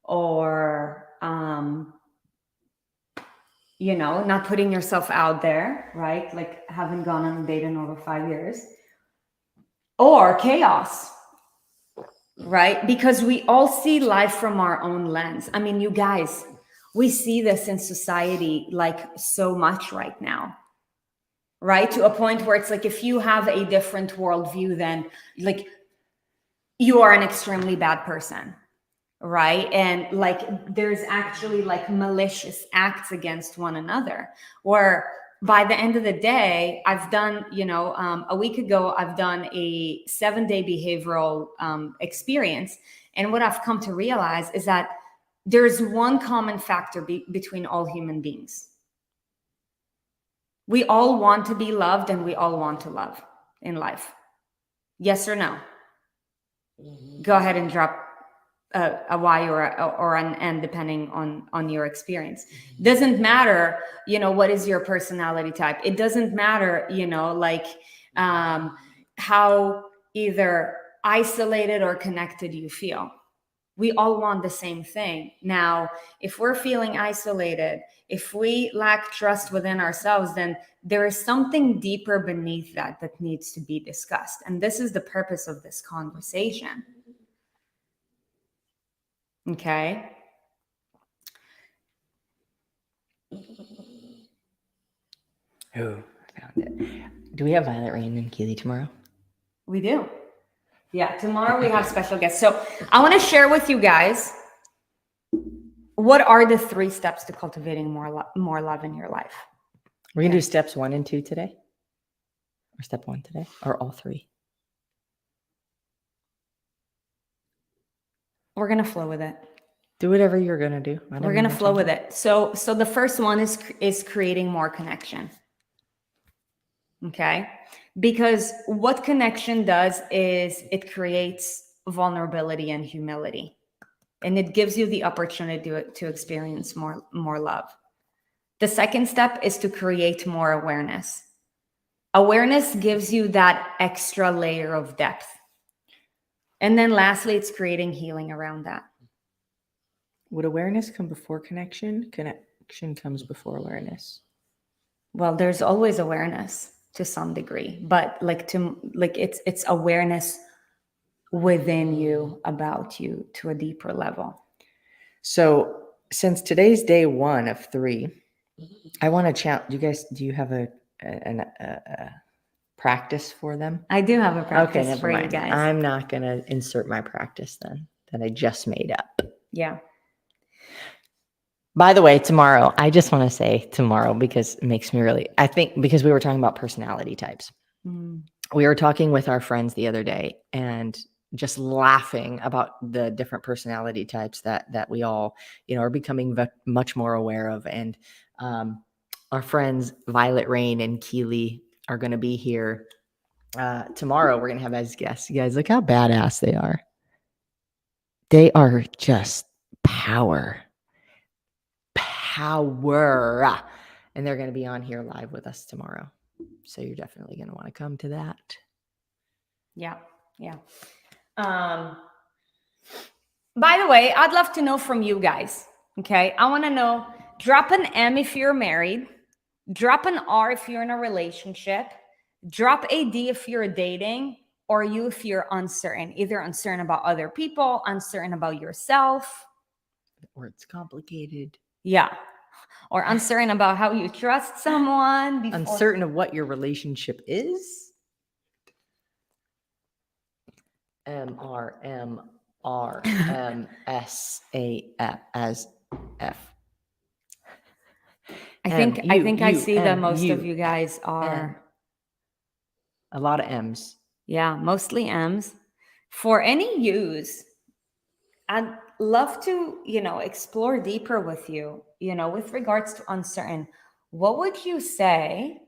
or, not putting yourself out there, right? Like haven't gone on a date in over 5 years, or chaos, right? Because we all see life from our own lens. I mean, you guys, we see this in society like so much right now, right? To a point where it's like, if you have a different worldview, then like you are an extremely bad person, right? And like there's actually like malicious acts against one another, where by the end of the day, I've done, a week ago, I've done a 7-day behavioral experience. And what I've come to realize is that there's one common factor between all human beings. We all want to be loved, and we all want to love in life. Yes or no? Go ahead and drop a Y or an N depending on your experience. Doesn't matter, what is your personality type. It doesn't matter, how either isolated or connected you feel. We all want the same thing. Now, if we're feeling isolated, if we lack trust within ourselves, then there is something deeper beneath that that needs to be discussed. And this is the purpose of this conversation. Okay? Oh, I found it. Do we have Violet Rain and Keely tomorrow? We do. Yeah, tomorrow we have special guests. So I want to share with you guys what are the 3 steps to cultivating more love in your life. We're going to do steps 1 and 2 today? Or step 1 today? Or all 3? We're going to flow with it. Do whatever you're going to do. We're going to flow with it. So the first one is creating more connection. Okay? Because what connection does is it creates vulnerability and humility. And it gives you the opportunity to experience more love. The second step is to create more awareness. Awareness gives you that extra layer of depth. And then lastly, it's creating healing around that. Would awareness come before connection? Connection comes before awareness. Well, there's always awareness to some degree, but it's awareness within you, about you, to a deeper level. So since today's day 1 of 3, I want to challenge you guys. Do you have a practice for them? I do have a practice never for mind. you guys. I'm not going to insert my practice then that I just made up. Yeah. By the way, tomorrow, I just want to say tomorrow because it makes me really, I think because we were talking about personality types. We were talking with our friends the other day and just laughing about the different personality types that we all, are becoming much more aware of. And our friends Violet Rain and Keely are going to be here tomorrow. We're going to have as guests. You guys, look how badass they are. They are just power. And they're going to be on here live with us tomorrow. So you're definitely going to want to come to that. Yeah. By the way, I'd love to know from you guys. Okay. I want to know, drop an M if you're married, drop an R if you're in a relationship, drop a D if you're dating, or you if you're uncertain, either uncertain about other people, uncertain about yourself. Or it's complicated. Yeah. Or uncertain about how you trust someone. Uncertain of what your relationship is. MRMRMSAF. I think I see that most of you guys are. A lot of M's. Yeah, mostly M's. For any U's, I'd love to, explore deeper with you, with regards to uncertain. What would you say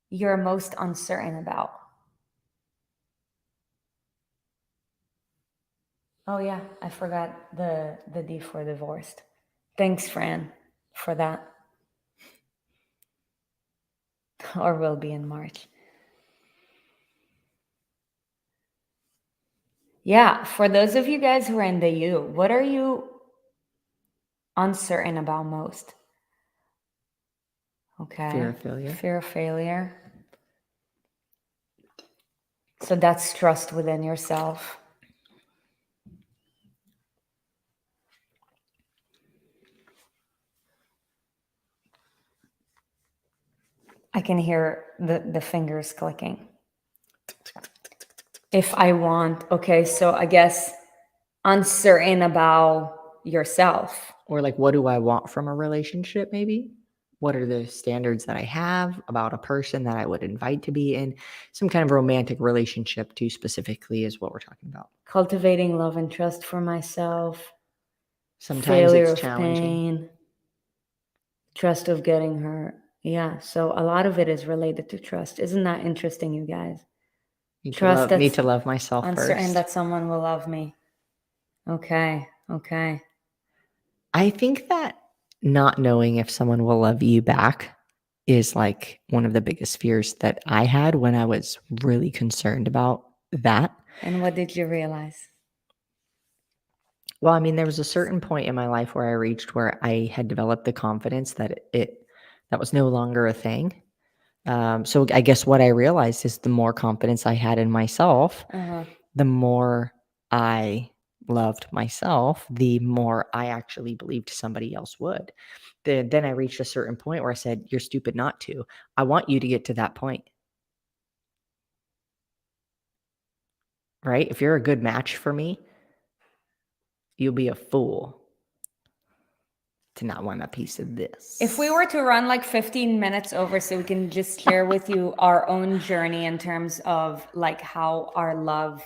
you're most uncertain about? Oh yeah, I forgot the D for divorced. Thanks, Fran, for that. Or will be in March. Yeah, for those of you guys who are in the U, what are you uncertain about most? Okay. Fear of failure. Fear of failure. So that's trust within yourself. I can hear the fingers clicking. If I want, okay, so I guess uncertain about yourself. Or like, what do I want from a relationship, maybe? What are the standards that I have about a person that I would invite to be in some kind of romantic relationship too, specifically is what we're talking about. Cultivating love and trust for myself. Sometimes failure it's of challenging. Pain, trust of getting hurt. Yeah, so a lot of it is related to trust. Isn't that interesting, you guys? Need to love myself uncertain first. that someone will love me. Okay. I think that not knowing if someone will love you back is like one of the biggest fears that I had when I was really concerned about that. And what did you realize? Well, I mean, there was a certain point in my life where I reached where I had developed the confidence that that was no longer a thing. So I guess what I realized is the more confidence I had in myself, the more I loved myself, the more I actually believed somebody else would. Then I reached a certain point where I said, "You're stupid not to." I want you to get to that point, right? If you're a good match for me, you'll be a fool to not want a piece of this. If we were to run like 15 minutes over so we can just share with you our own journey in terms of like how our love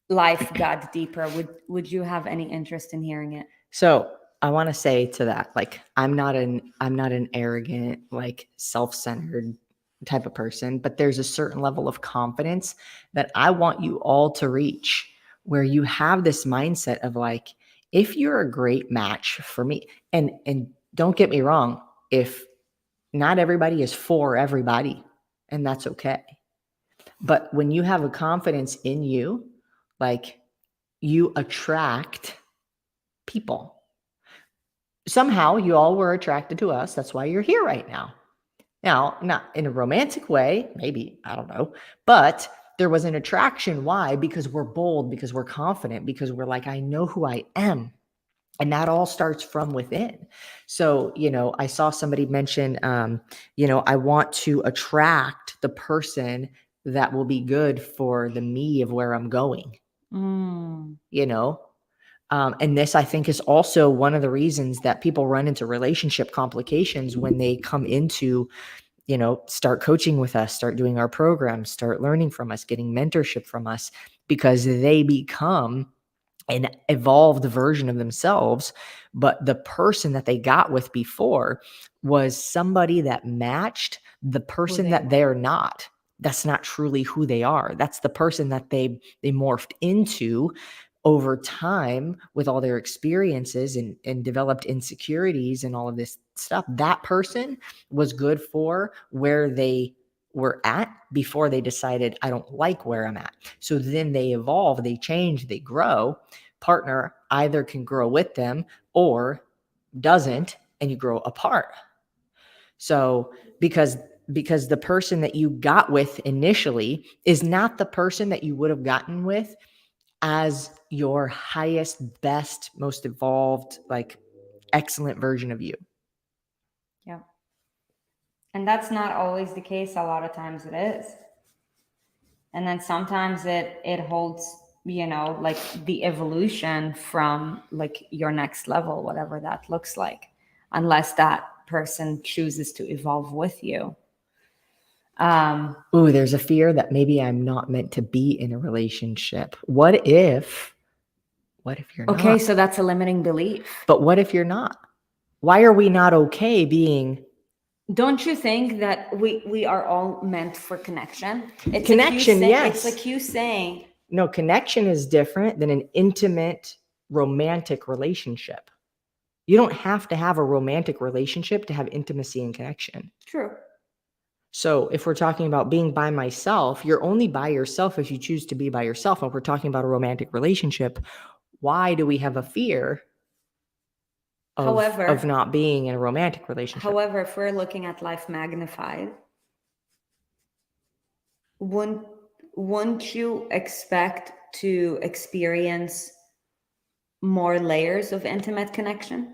life got deeper, would you have any interest in hearing it? So I want to say to that, like, I'm not an arrogant, like self-centered type of person, but there's a certain level of confidence that I want you all to reach where you have this mindset of like, if you're a great match for me, and don't get me wrong, if not everybody is for everybody, and that's okay. But when you have a confidence in you, like you attract people. Somehow you all were attracted to us. That's why you're here right now. Now, not in a romantic way, maybe, I don't know, but there was an attraction. Why? Because we're bold, because we're confident, because we're like, I know who I am. And that all starts from within. So, I saw somebody mention, I want to attract the person that will be good for the me of where I'm going, And this, I think, is also one of the reasons that people run into relationship complications when they come into, start coaching with us, start doing our programs, start learning from us, getting mentorship from us, because they become an evolved version of themselves. But the person that they got with before was somebody that matched the person that they're not. That's not truly who they are. That's the person that they morphed into over time with all their experiences and developed insecurities and all of this stuff. That person was good for where they were at before they decided, I don't like where I'm at. So then they evolve, they change, they grow. Partner either can grow with them or doesn't, and you grow apart. So because the person that you got with initially is not the person that you would have gotten with as your highest, best, most evolved, like excellent version of you. Yeah. And that's not always the case. A lot of times it is. And then sometimes it holds, like the evolution from like your next level, whatever that looks like, unless that person chooses to evolve with you. Ooh, there's a fear that maybe I'm not meant to be in a relationship. What if you're not? Okay, so that's a limiting belief. But what if you're not? Why are we not okay being? Don't you think that we are all meant for connection? It's Connection, yes. It's like you saying. No, connection is different than an intimate romantic relationship. You don't have to have a romantic relationship to have intimacy and connection. True. So if we're talking about being by myself, you're only by yourself if you choose to be by yourself. And we're talking about a romantic relationship. Why do we have a fear of not being in a romantic relationship? However, if we're looking at life magnified, wouldn't you expect to experience more layers of intimate connection?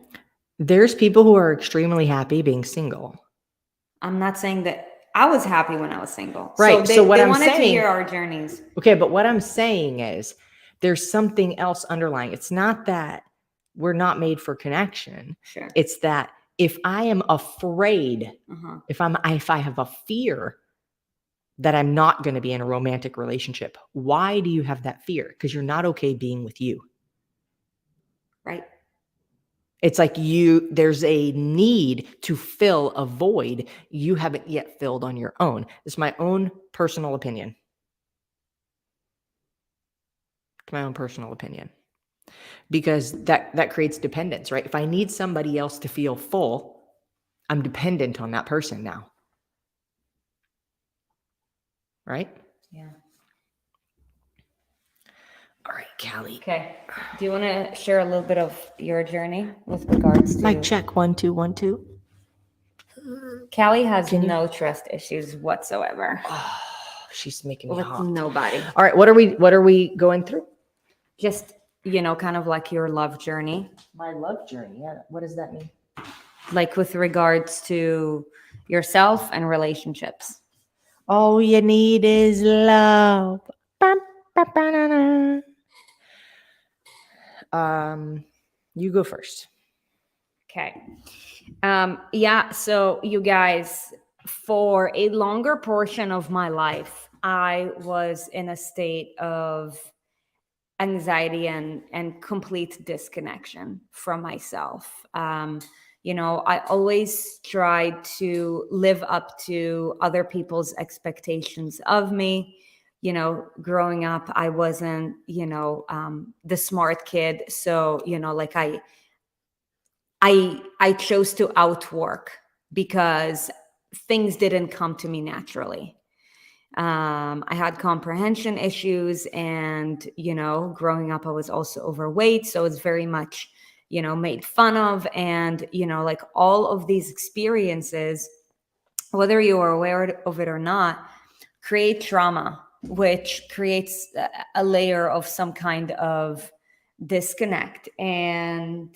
There's people who are extremely happy being single. I'm not saying that I was happy when I was single. Right. So they wanted to hear our journeys. Okay, but what I'm saying is there's something else underlying. It's not that we're not made for connection. Sure. It's that if I am afraid, if I have a fear that I'm not going to be in a romantic relationship, why do you have that fear? Because you're not okay being with you. Right. It's like there's a need to fill a void you haven't yet filled on your own. It's my own personal opinion. Because that creates dependence, right? If I need somebody else to feel full, I'm dependent on that person now. Right? Yeah. All right, Callie. Okay. Do you want to share a little bit of your journey with regards to? Mic check 1 2 1 2. Callie has Can you- no trust issues whatsoever Oh, she's making me with hot. nobody. All right, what are we going through? Just, kind of like your love journey, My love journey. Yeah. What does that mean? like with regards to yourself and relationships. All you need is love. Bum, ba, ba, na, na. You go first. Okay. Yeah. So, you guys, for a longer portion of my life, I was in a state of anxiety and complete disconnection from myself. I always tried to live up to other people's expectations of me. Growing up, I wasn't, the smart kid. So, like I chose to outwork because things didn't come to me naturally. I had comprehension issues, and growing up I was also overweight, so it's very much made fun of. And like all of these experiences, whether you are aware of it or not, create trauma, which creates a layer of some kind of disconnect. And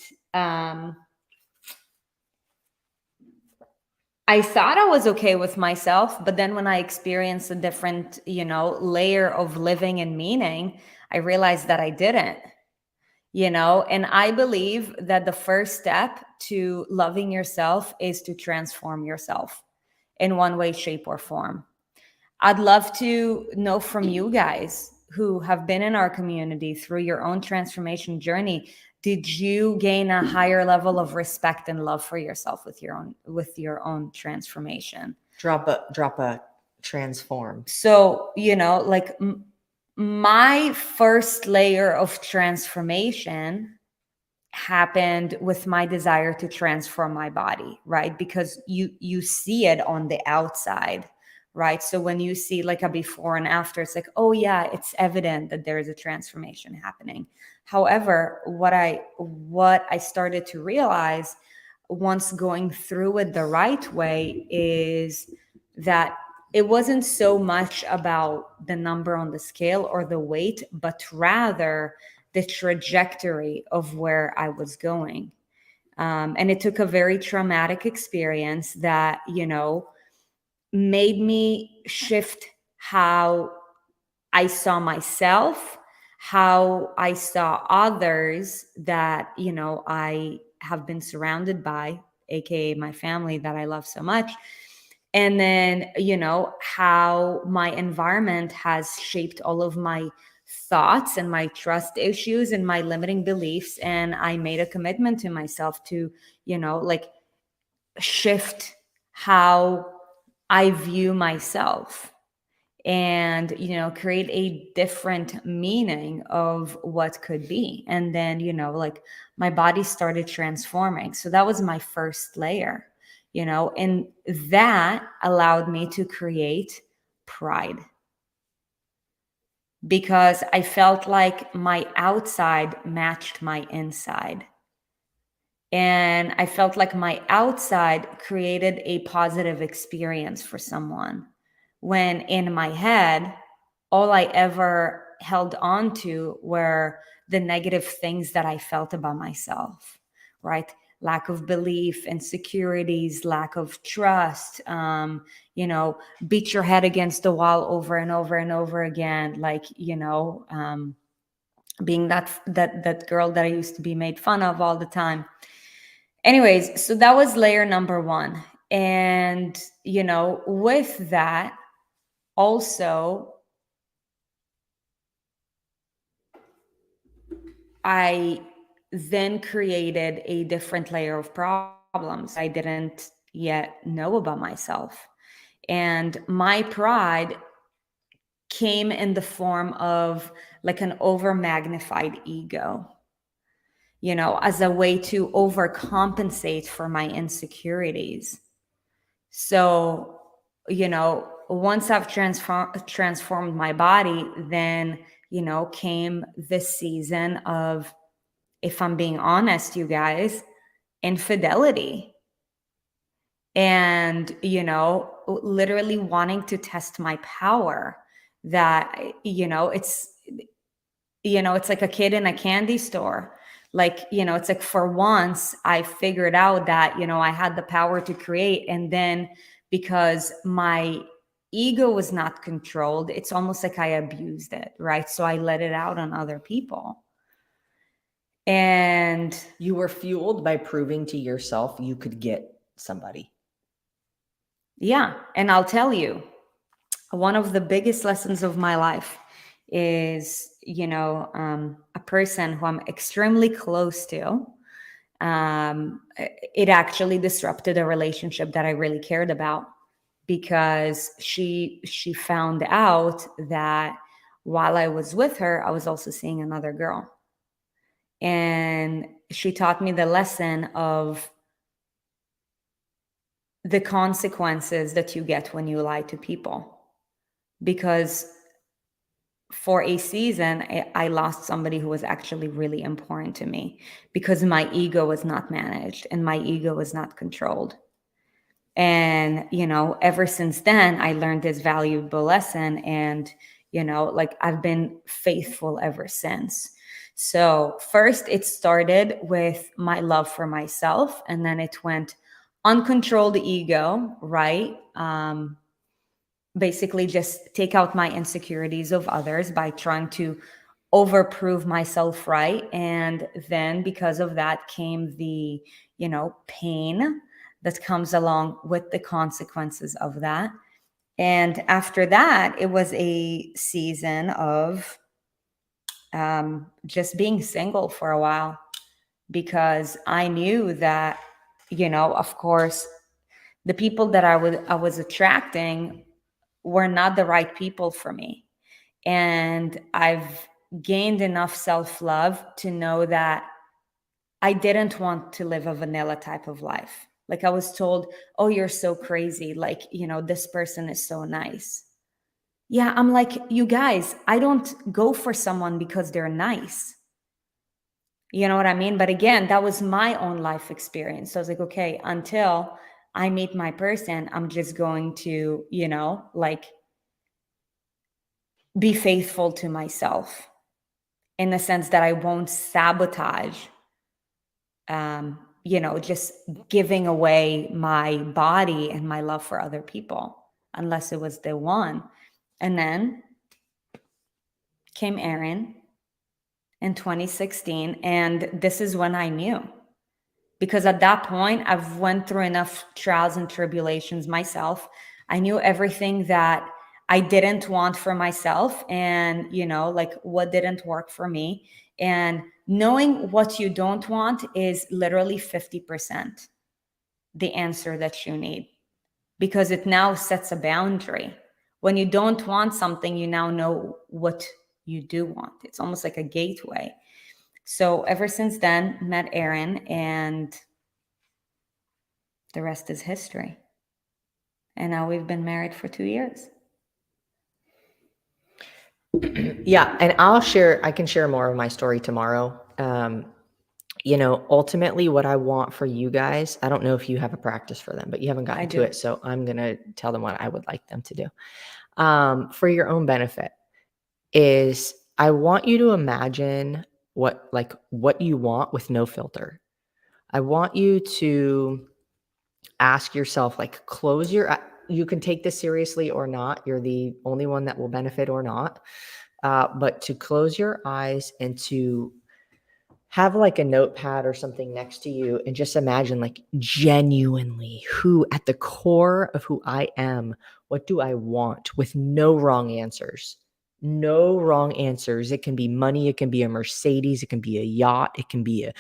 I thought I was okay with myself, but then when I experienced a different, layer of living and meaning, I realized that I didn't, and I believe that the first step to loving yourself is to transform yourself in one way, shape, or form. I'd love to know from you guys who have been in our community through your own transformation journey. Did you gain a higher level of respect and love for yourself with your own transformation? Drop a transform. So, like my first layer of transformation happened with my desire to transform my body, right? Because you see it on the outside, right? So when you see like a before and after, it's like, oh yeah, it's evident that there is a transformation happening. However, what I started to realize once going through it the right way is that it wasn't so much about the number on the scale or the weight, but rather the trajectory of where I was going. And it took a very traumatic experience that, made me shift how I saw myself, how I saw others that, I have been surrounded by, AKA my family that I love so much. And then, how my environment has shaped all of my thoughts and my trust issues and my limiting beliefs. And I made a commitment to myself to, like shift how I view myself and create a different meaning of what could be. And then like my body started transforming, so that was my first layer, and that allowed me to create pride, because I felt like my outside matched my inside. And I felt like my outside created a positive experience for someone, when in my head, all I ever held on to were the negative things that I felt about myself, right? Lack of belief, insecurities, lack of trust, beat your head against the wall over and over and over again, like, being that girl that I used to be made fun of all the time. Anyways, so that was layer number one. And, with that, also, I then created a different layer of problems I didn't yet know about myself. And my pride came in the form of like an over magnified ego, as a way to overcompensate for my insecurities. So, once I've transformed my body, then, came this season of, if I'm being honest, you guys, infidelity. And, literally wanting to test my power, that, it's like a kid in a candy store. Like, it's like, for once I figured out that, I had the power to create. And then, because my ego was not controlled, it's almost like I abused it, right? So I let it out on other people. And You were fueled by proving to yourself you could get somebody. yeah, and I'll tell you, one of the biggest lessons of my life is, a person who I'm extremely close to. It actually disrupted a relationship that I really cared about, because she found out that while I was with her, I was also seeing another girl. And she taught me the lesson of the consequences that you get when you lie to people. Because for a season, I lost somebody who was actually really important to me, because my ego was not managed and my ego was not controlled. And, ever since then, I learned this valuable lesson. And, like, I've been faithful ever since. So first it started with my love for myself, and then it went uncontrolled ego, right? Basically just take out my insecurities of others by trying to overprove myself right. And then because of that came the, pain that comes along with the consequences of that. And after that, it was a season of just being single for a while, because I knew that, of course, the people that I was attracting were not the right people for me. And I've gained enough self-love to know that I didn't want to live a vanilla type of life. Like, I was told, oh, you're so crazy. Like, this person is so nice. Yeah, I'm like, you guys, I don't go for someone because they're nice. You know what I mean? But again, that was my own life experience. So I was like, okay, until I meet my person, I'm just going to, like, be faithful to myself, in the sense that I won't sabotage, just giving away my body and my love for other people, unless it was the one. And then came Aaron in 2016. And this is when I knew, because at that point I've went through enough trials and tribulations myself. I knew everything that I didn't want for myself, and, like, what didn't work for me. And knowing what you don't want is literally 50% the answer that you need, because it now sets a boundary. When you don't want something, you now know what you do want. It's almost like a gateway. So ever since then, met Aaron, and the rest is history. And now we've been married for 2 years. Yeah. And I can share more of my story tomorrow. Ultimately what I want for you guys, I don't know if you have a practice for them, but you haven't gotten to it. So I'm going to tell them what I would like them to do. For your own benefit, is I want you to imagine what you want with no filter. I want you to ask yourself, like, you can take this seriously or not. You're the only one that will benefit or not. But to close your eyes and to have like a notepad or something next to you, and just imagine, like, genuinely, who at the core of who I am, what do I want, with no wrong answers. No wrong answers. It can be money. It can be a Mercedes. It can be a yacht. It can be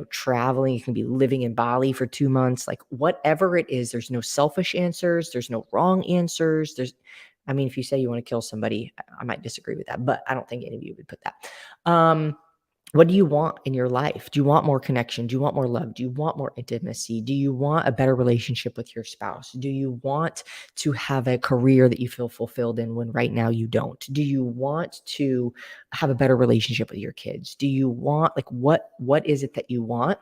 traveling. It can be living in Bali for 2 months. Like, whatever it is, there's no selfish answers. There's no wrong answers. If you say you want to kill somebody, I might disagree with that, but I don't think any of you would put that. What do you want in your life? Do you want more connection? Do you want more love? Do you want more intimacy? Do you want a better relationship with your spouse? Do you want to have a career that you feel fulfilled in when right now you don't? Do you want to have a better relationship with your kids? Do you want, like, what is it that you want?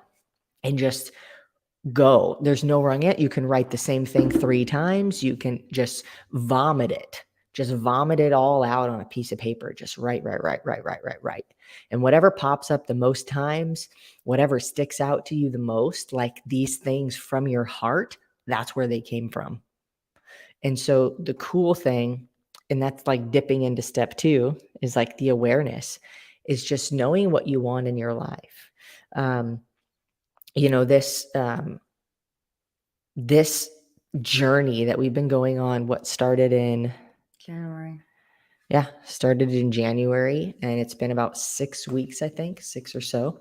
And just go. There's no wrong it. You can write the same thing 3 times. You can just vomit it. Just vomit it all out on a piece of paper. Just write. And whatever pops up the most times, whatever sticks out to you the most, like these things from your heart, that's where they came from. And so the cool thing, and that's like dipping into step 2, is like the awareness, is just knowing what you want in your life. This journey that we've been going on, what started in January. Started in January, and it's been about 6 weeks, I think, 6 or so.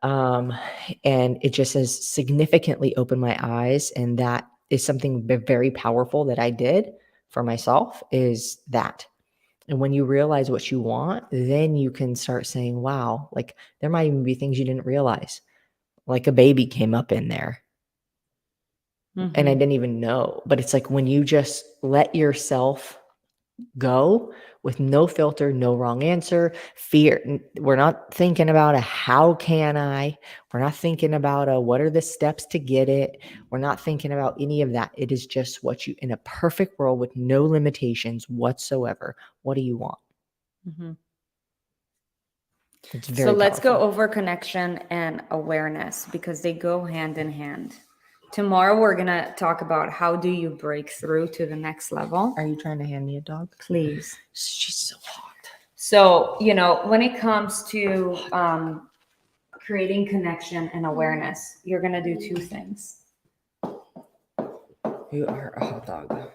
And it just has significantly opened my eyes, and that is something very powerful that I did for myself, is that. And when you realize what you want, then you can start saying, wow, like there might even be things you didn't realize. Like a baby came up in there. And I didn't even know. But it's like when you just let yourself go with no filter, no wrong answer, fear. We're not thinking about a how can I? We're not thinking about a what are the steps to get it? We're not thinking about any of that. It is just what you, in a perfect world with no limitations whatsoever, what do you want? It's very So let's go powerful. over connection and awareness because they go hand in hand. Tomorrow we're going to talk about how do you break through to the next level. Are you trying to hand me a dog? Please. She's so hot. So, when it comes to creating connection and awareness, you're going to do 2 things. You are a hot dog.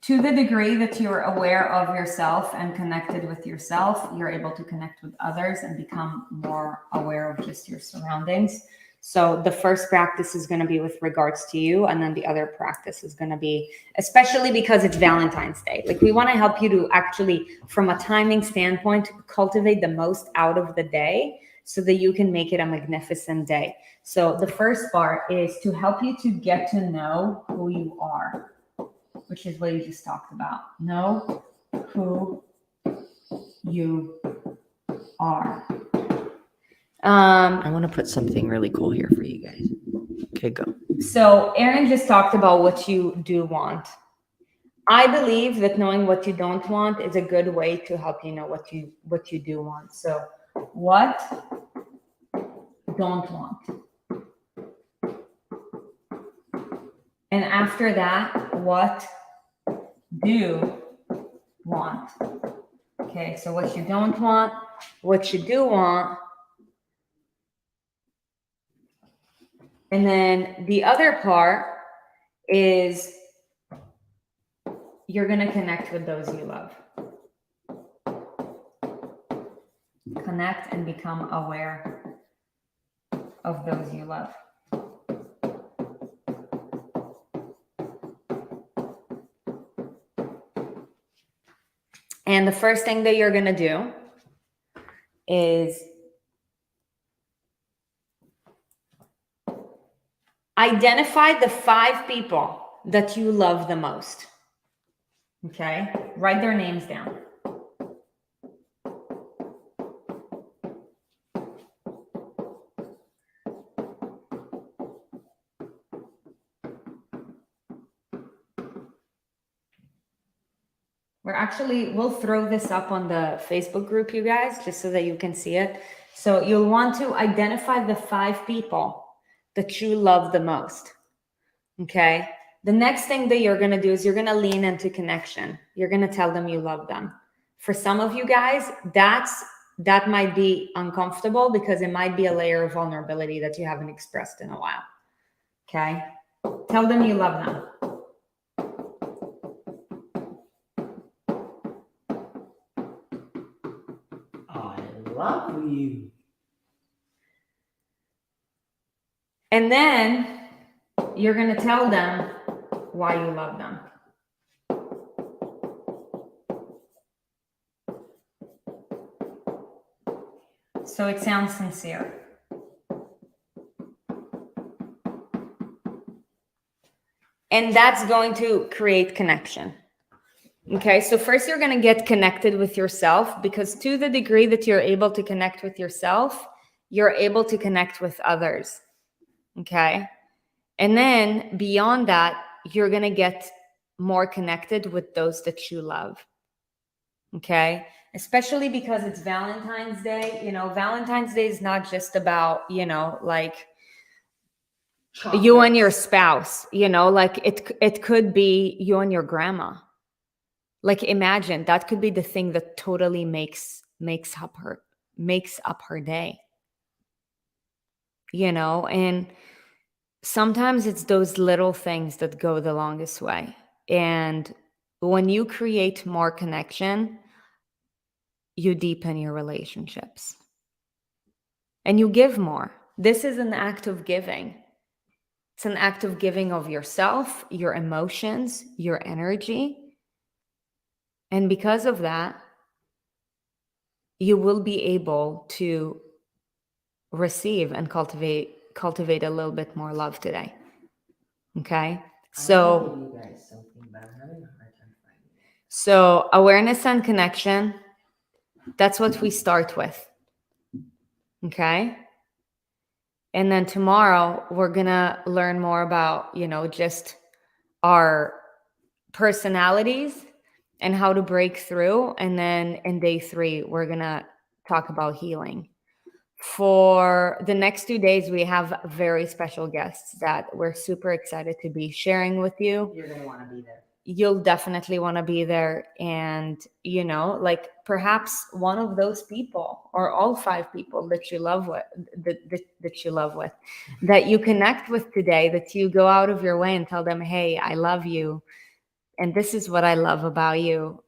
To the degree that you're aware of yourself and connected with yourself, you're able to connect with others and become more aware of just your surroundings. So the first practice is going to be with regards to you. And then the other practice is going to be, especially because it's Valentine's Day. Like we want to help you to actually, from a timing standpoint, cultivate the most out of the day so that you can make it a magnificent day. So the first part is to help you to get to know who you are, which is what you just talked about. Know who you are. I want to put something really cool here for you guys. Okay, go. So Erin just talked about what you do want. I believe that knowing what you don't want is a good way to help you know what you do want. So what don't want. And after that, what do want. Okay, so what you don't want, what you do want. And then the other part is you're going to connect with those you love. Connect and become aware of those you love. And the first thing that you're going to do is identify the 5 people that you love the most. Okay? Write their names down. We'll throw this up on the Facebook group, you guys, just so that you can see it. So you'll want to identify the 5 people that you love the most. Okay. The next thing that you're going to do is you're going to lean into connection. You're going to tell them you love them. For some of you guys, that might be uncomfortable because it might be a layer of vulnerability that you haven't expressed in a while. Okay. Tell them you love them. I love you. And then you're going to tell them why you love them. So it sounds sincere. And that's going to create connection. Okay, so first you're going to get connected with yourself, because to the degree that you're able to connect with yourself, you're able to connect with others. Okay, and then beyond that, you're going to get more connected with those that you love. Okay, especially because it's Valentine's Day. You know, Valentine's Day is not just about, you know, like you and your spouse, you know, like it could be you and your grandma. Like imagine that could be the thing that totally makes up her day. You know, and sometimes it's those little things that go the longest way. And when you create more connection, you deepen your relationships. And you give more. This is an act of giving. It's an act of giving of yourself, your emotions, your energy. And because of that, you will be able to receive and cultivate a little bit more love today. Okay? So you guys something, but I'm having a hard time finding it. So awareness and connection, that's what we start with. Okay? And then tomorrow we're going to learn more about, you know, just our personalities and how to break through. And then in day 3, we're going to talk about healing. For the next 2 days, we have very special guests that we're super excited to be sharing with you. You're going to want to be there. You'll definitely want to be there. And, you know, like perhaps one of those people or all 5 people that you love with, that you connect with today, that you go out of your way and tell them, hey, I love you. And this is what I love about you.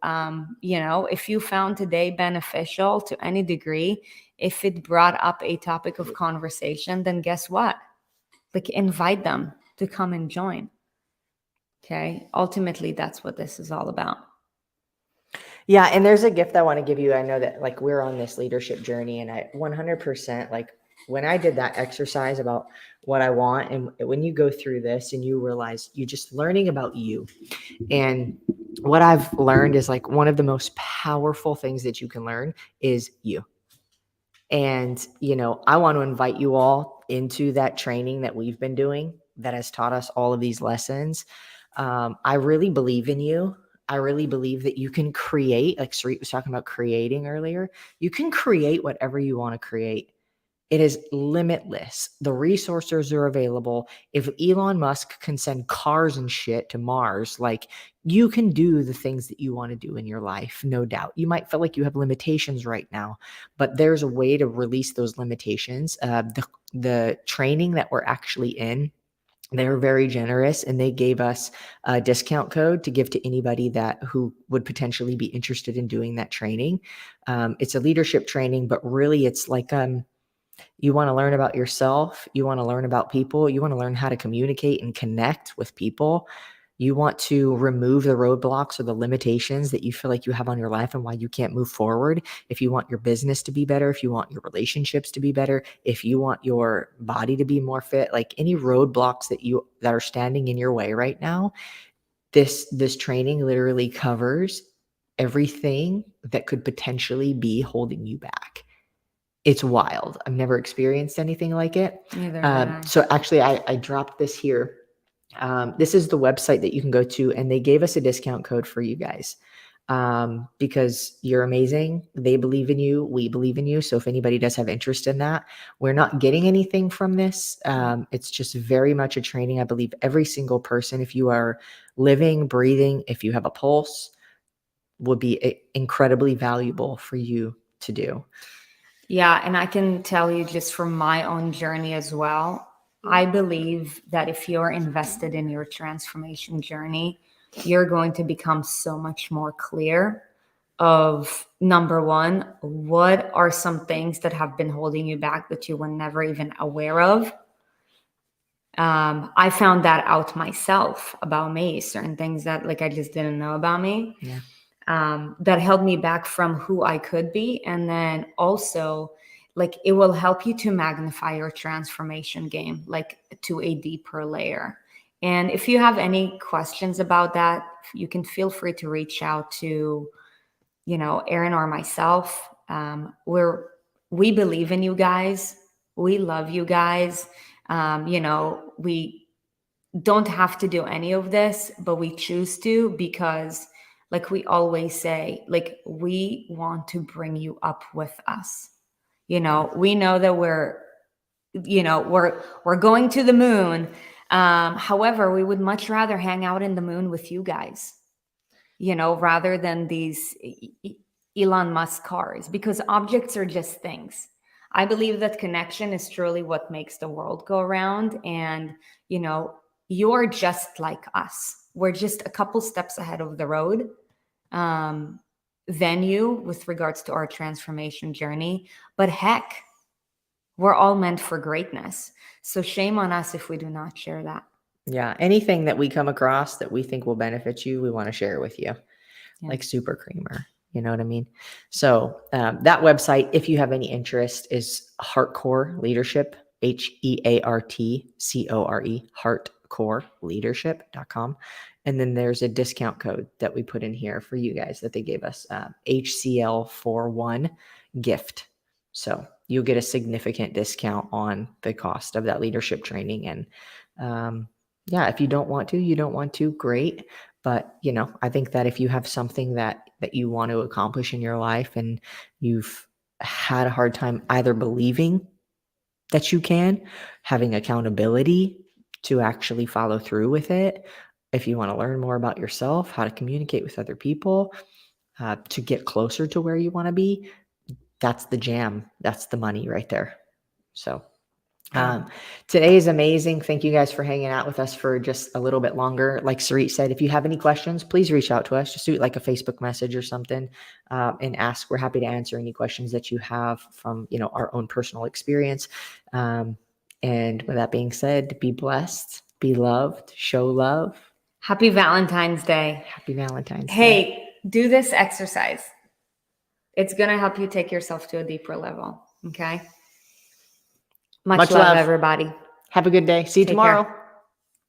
You know, if you found today beneficial to any degree, if it brought up a topic of conversation, then guess what? Like invite them to come and join. Okay. Ultimately, that's what this is all about. Yeah. And there's a gift I want to give you. I know that like we're on this leadership journey, and I 100% like when I did that exercise about what I want, and when you go through this and you realize you're just learning about you. And what I've learned is like one of the most powerful things that you can learn is you. And, you know, I want to invite you all into that training that we've been doing that has taught us all of these lessons. I really believe in you. I really believe that you can create, like Sarit was talking about creating earlier. You can create whatever you want to create. It is limitless. The resources are available. If Elon Musk can send cars and shit to Mars, like you can do the things that you want to do in your life, no doubt. You might feel like you have limitations right now, but there's a way to release those limitations. The training that we're actually in, they're very generous, and they gave us a discount code to give to anybody who would potentially be interested in doing that training. It's a leadership training, but really it's like you want to learn about yourself. You want to learn about people. You want to learn how to communicate and connect with people. You want to remove the roadblocks or the limitations that you feel like you have on your life and why you can't move forward. If you want your business to be better, if you want your relationships to be better, if you want your body to be more fit, like any roadblocks that are standing in your way right now, this training literally covers everything that could potentially be holding you back. It's wild. I've never experienced anything like it. Neither have I. So actually, I dropped this here. This is the website that you can go to, and they gave us a discount code for you guys because you're amazing. They believe in you. We believe in you. So if anybody does have interest in that, we're not getting anything from this. It's just very much a training. I believe every single person, if you are living, breathing, if you have a pulse, would be incredibly valuable for you to do. Yeah, and I can tell you just from my own journey as well, I believe that if you're invested in your transformation journey, you're going to become so much more clear of, number one, what are some things that have been holding you back that you were never even aware of. I found that out myself about me, certain things that like I just didn't know about me. Yeah. That held me back from who I could be. And then also like it will help you to magnify your transformation game, like to a deeper layer. And if you have any questions about that, you can feel free to reach out to, Erin or myself. We believe in you guys. We love you guys. We don't have to do any of this, but we choose to because, like we always say, like we want to bring you up with us. We know that we're going to the moon. However, we would much rather hang out in the moon with you guys, rather than these Elon Musk cars, because objects are just things. I believe that connection is truly what makes the world go around. And, you're just like us. We're just a couple steps ahead of the road than you with regards to our transformation journey. But heck, we're all meant for greatness. So shame on us if we do not share that. Yeah. Anything that we come across that we think will benefit you, we want to share with you. Yeah. Like Super Creamer. You know what I mean? So that website, if you have any interest, is Heartcore Leadership, HEARTCORE, heartcoreleadership.com. And then there's a discount code that we put in here for you guys that they gave us, HCL41 gift. So you'll get a significant discount on the cost of that leadership training. And yeah, if you don't want to, you don't want to, great. But, I think that if you have something that you want to accomplish in your life and you've had a hard time either believing that you can, having accountability to actually follow through with it, if you want to learn more about yourself, how to communicate with other people, to get closer to where you want to be, that's the jam. That's the money right there. So today is amazing. Thank you guys for hanging out with us for just a little bit longer. Like Sarit said, if you have any questions, please reach out to us. Just do like a Facebook message or something and ask. We're happy to answer any questions that you have from, our own personal experience. And with that being said, be blessed, be loved, show love. Happy Valentine's Day. Happy Valentine's Day. Hey, do this exercise. It's going to help you take yourself to a deeper level. Okay. Much love, everybody. Have a good day. See you tomorrow. Care.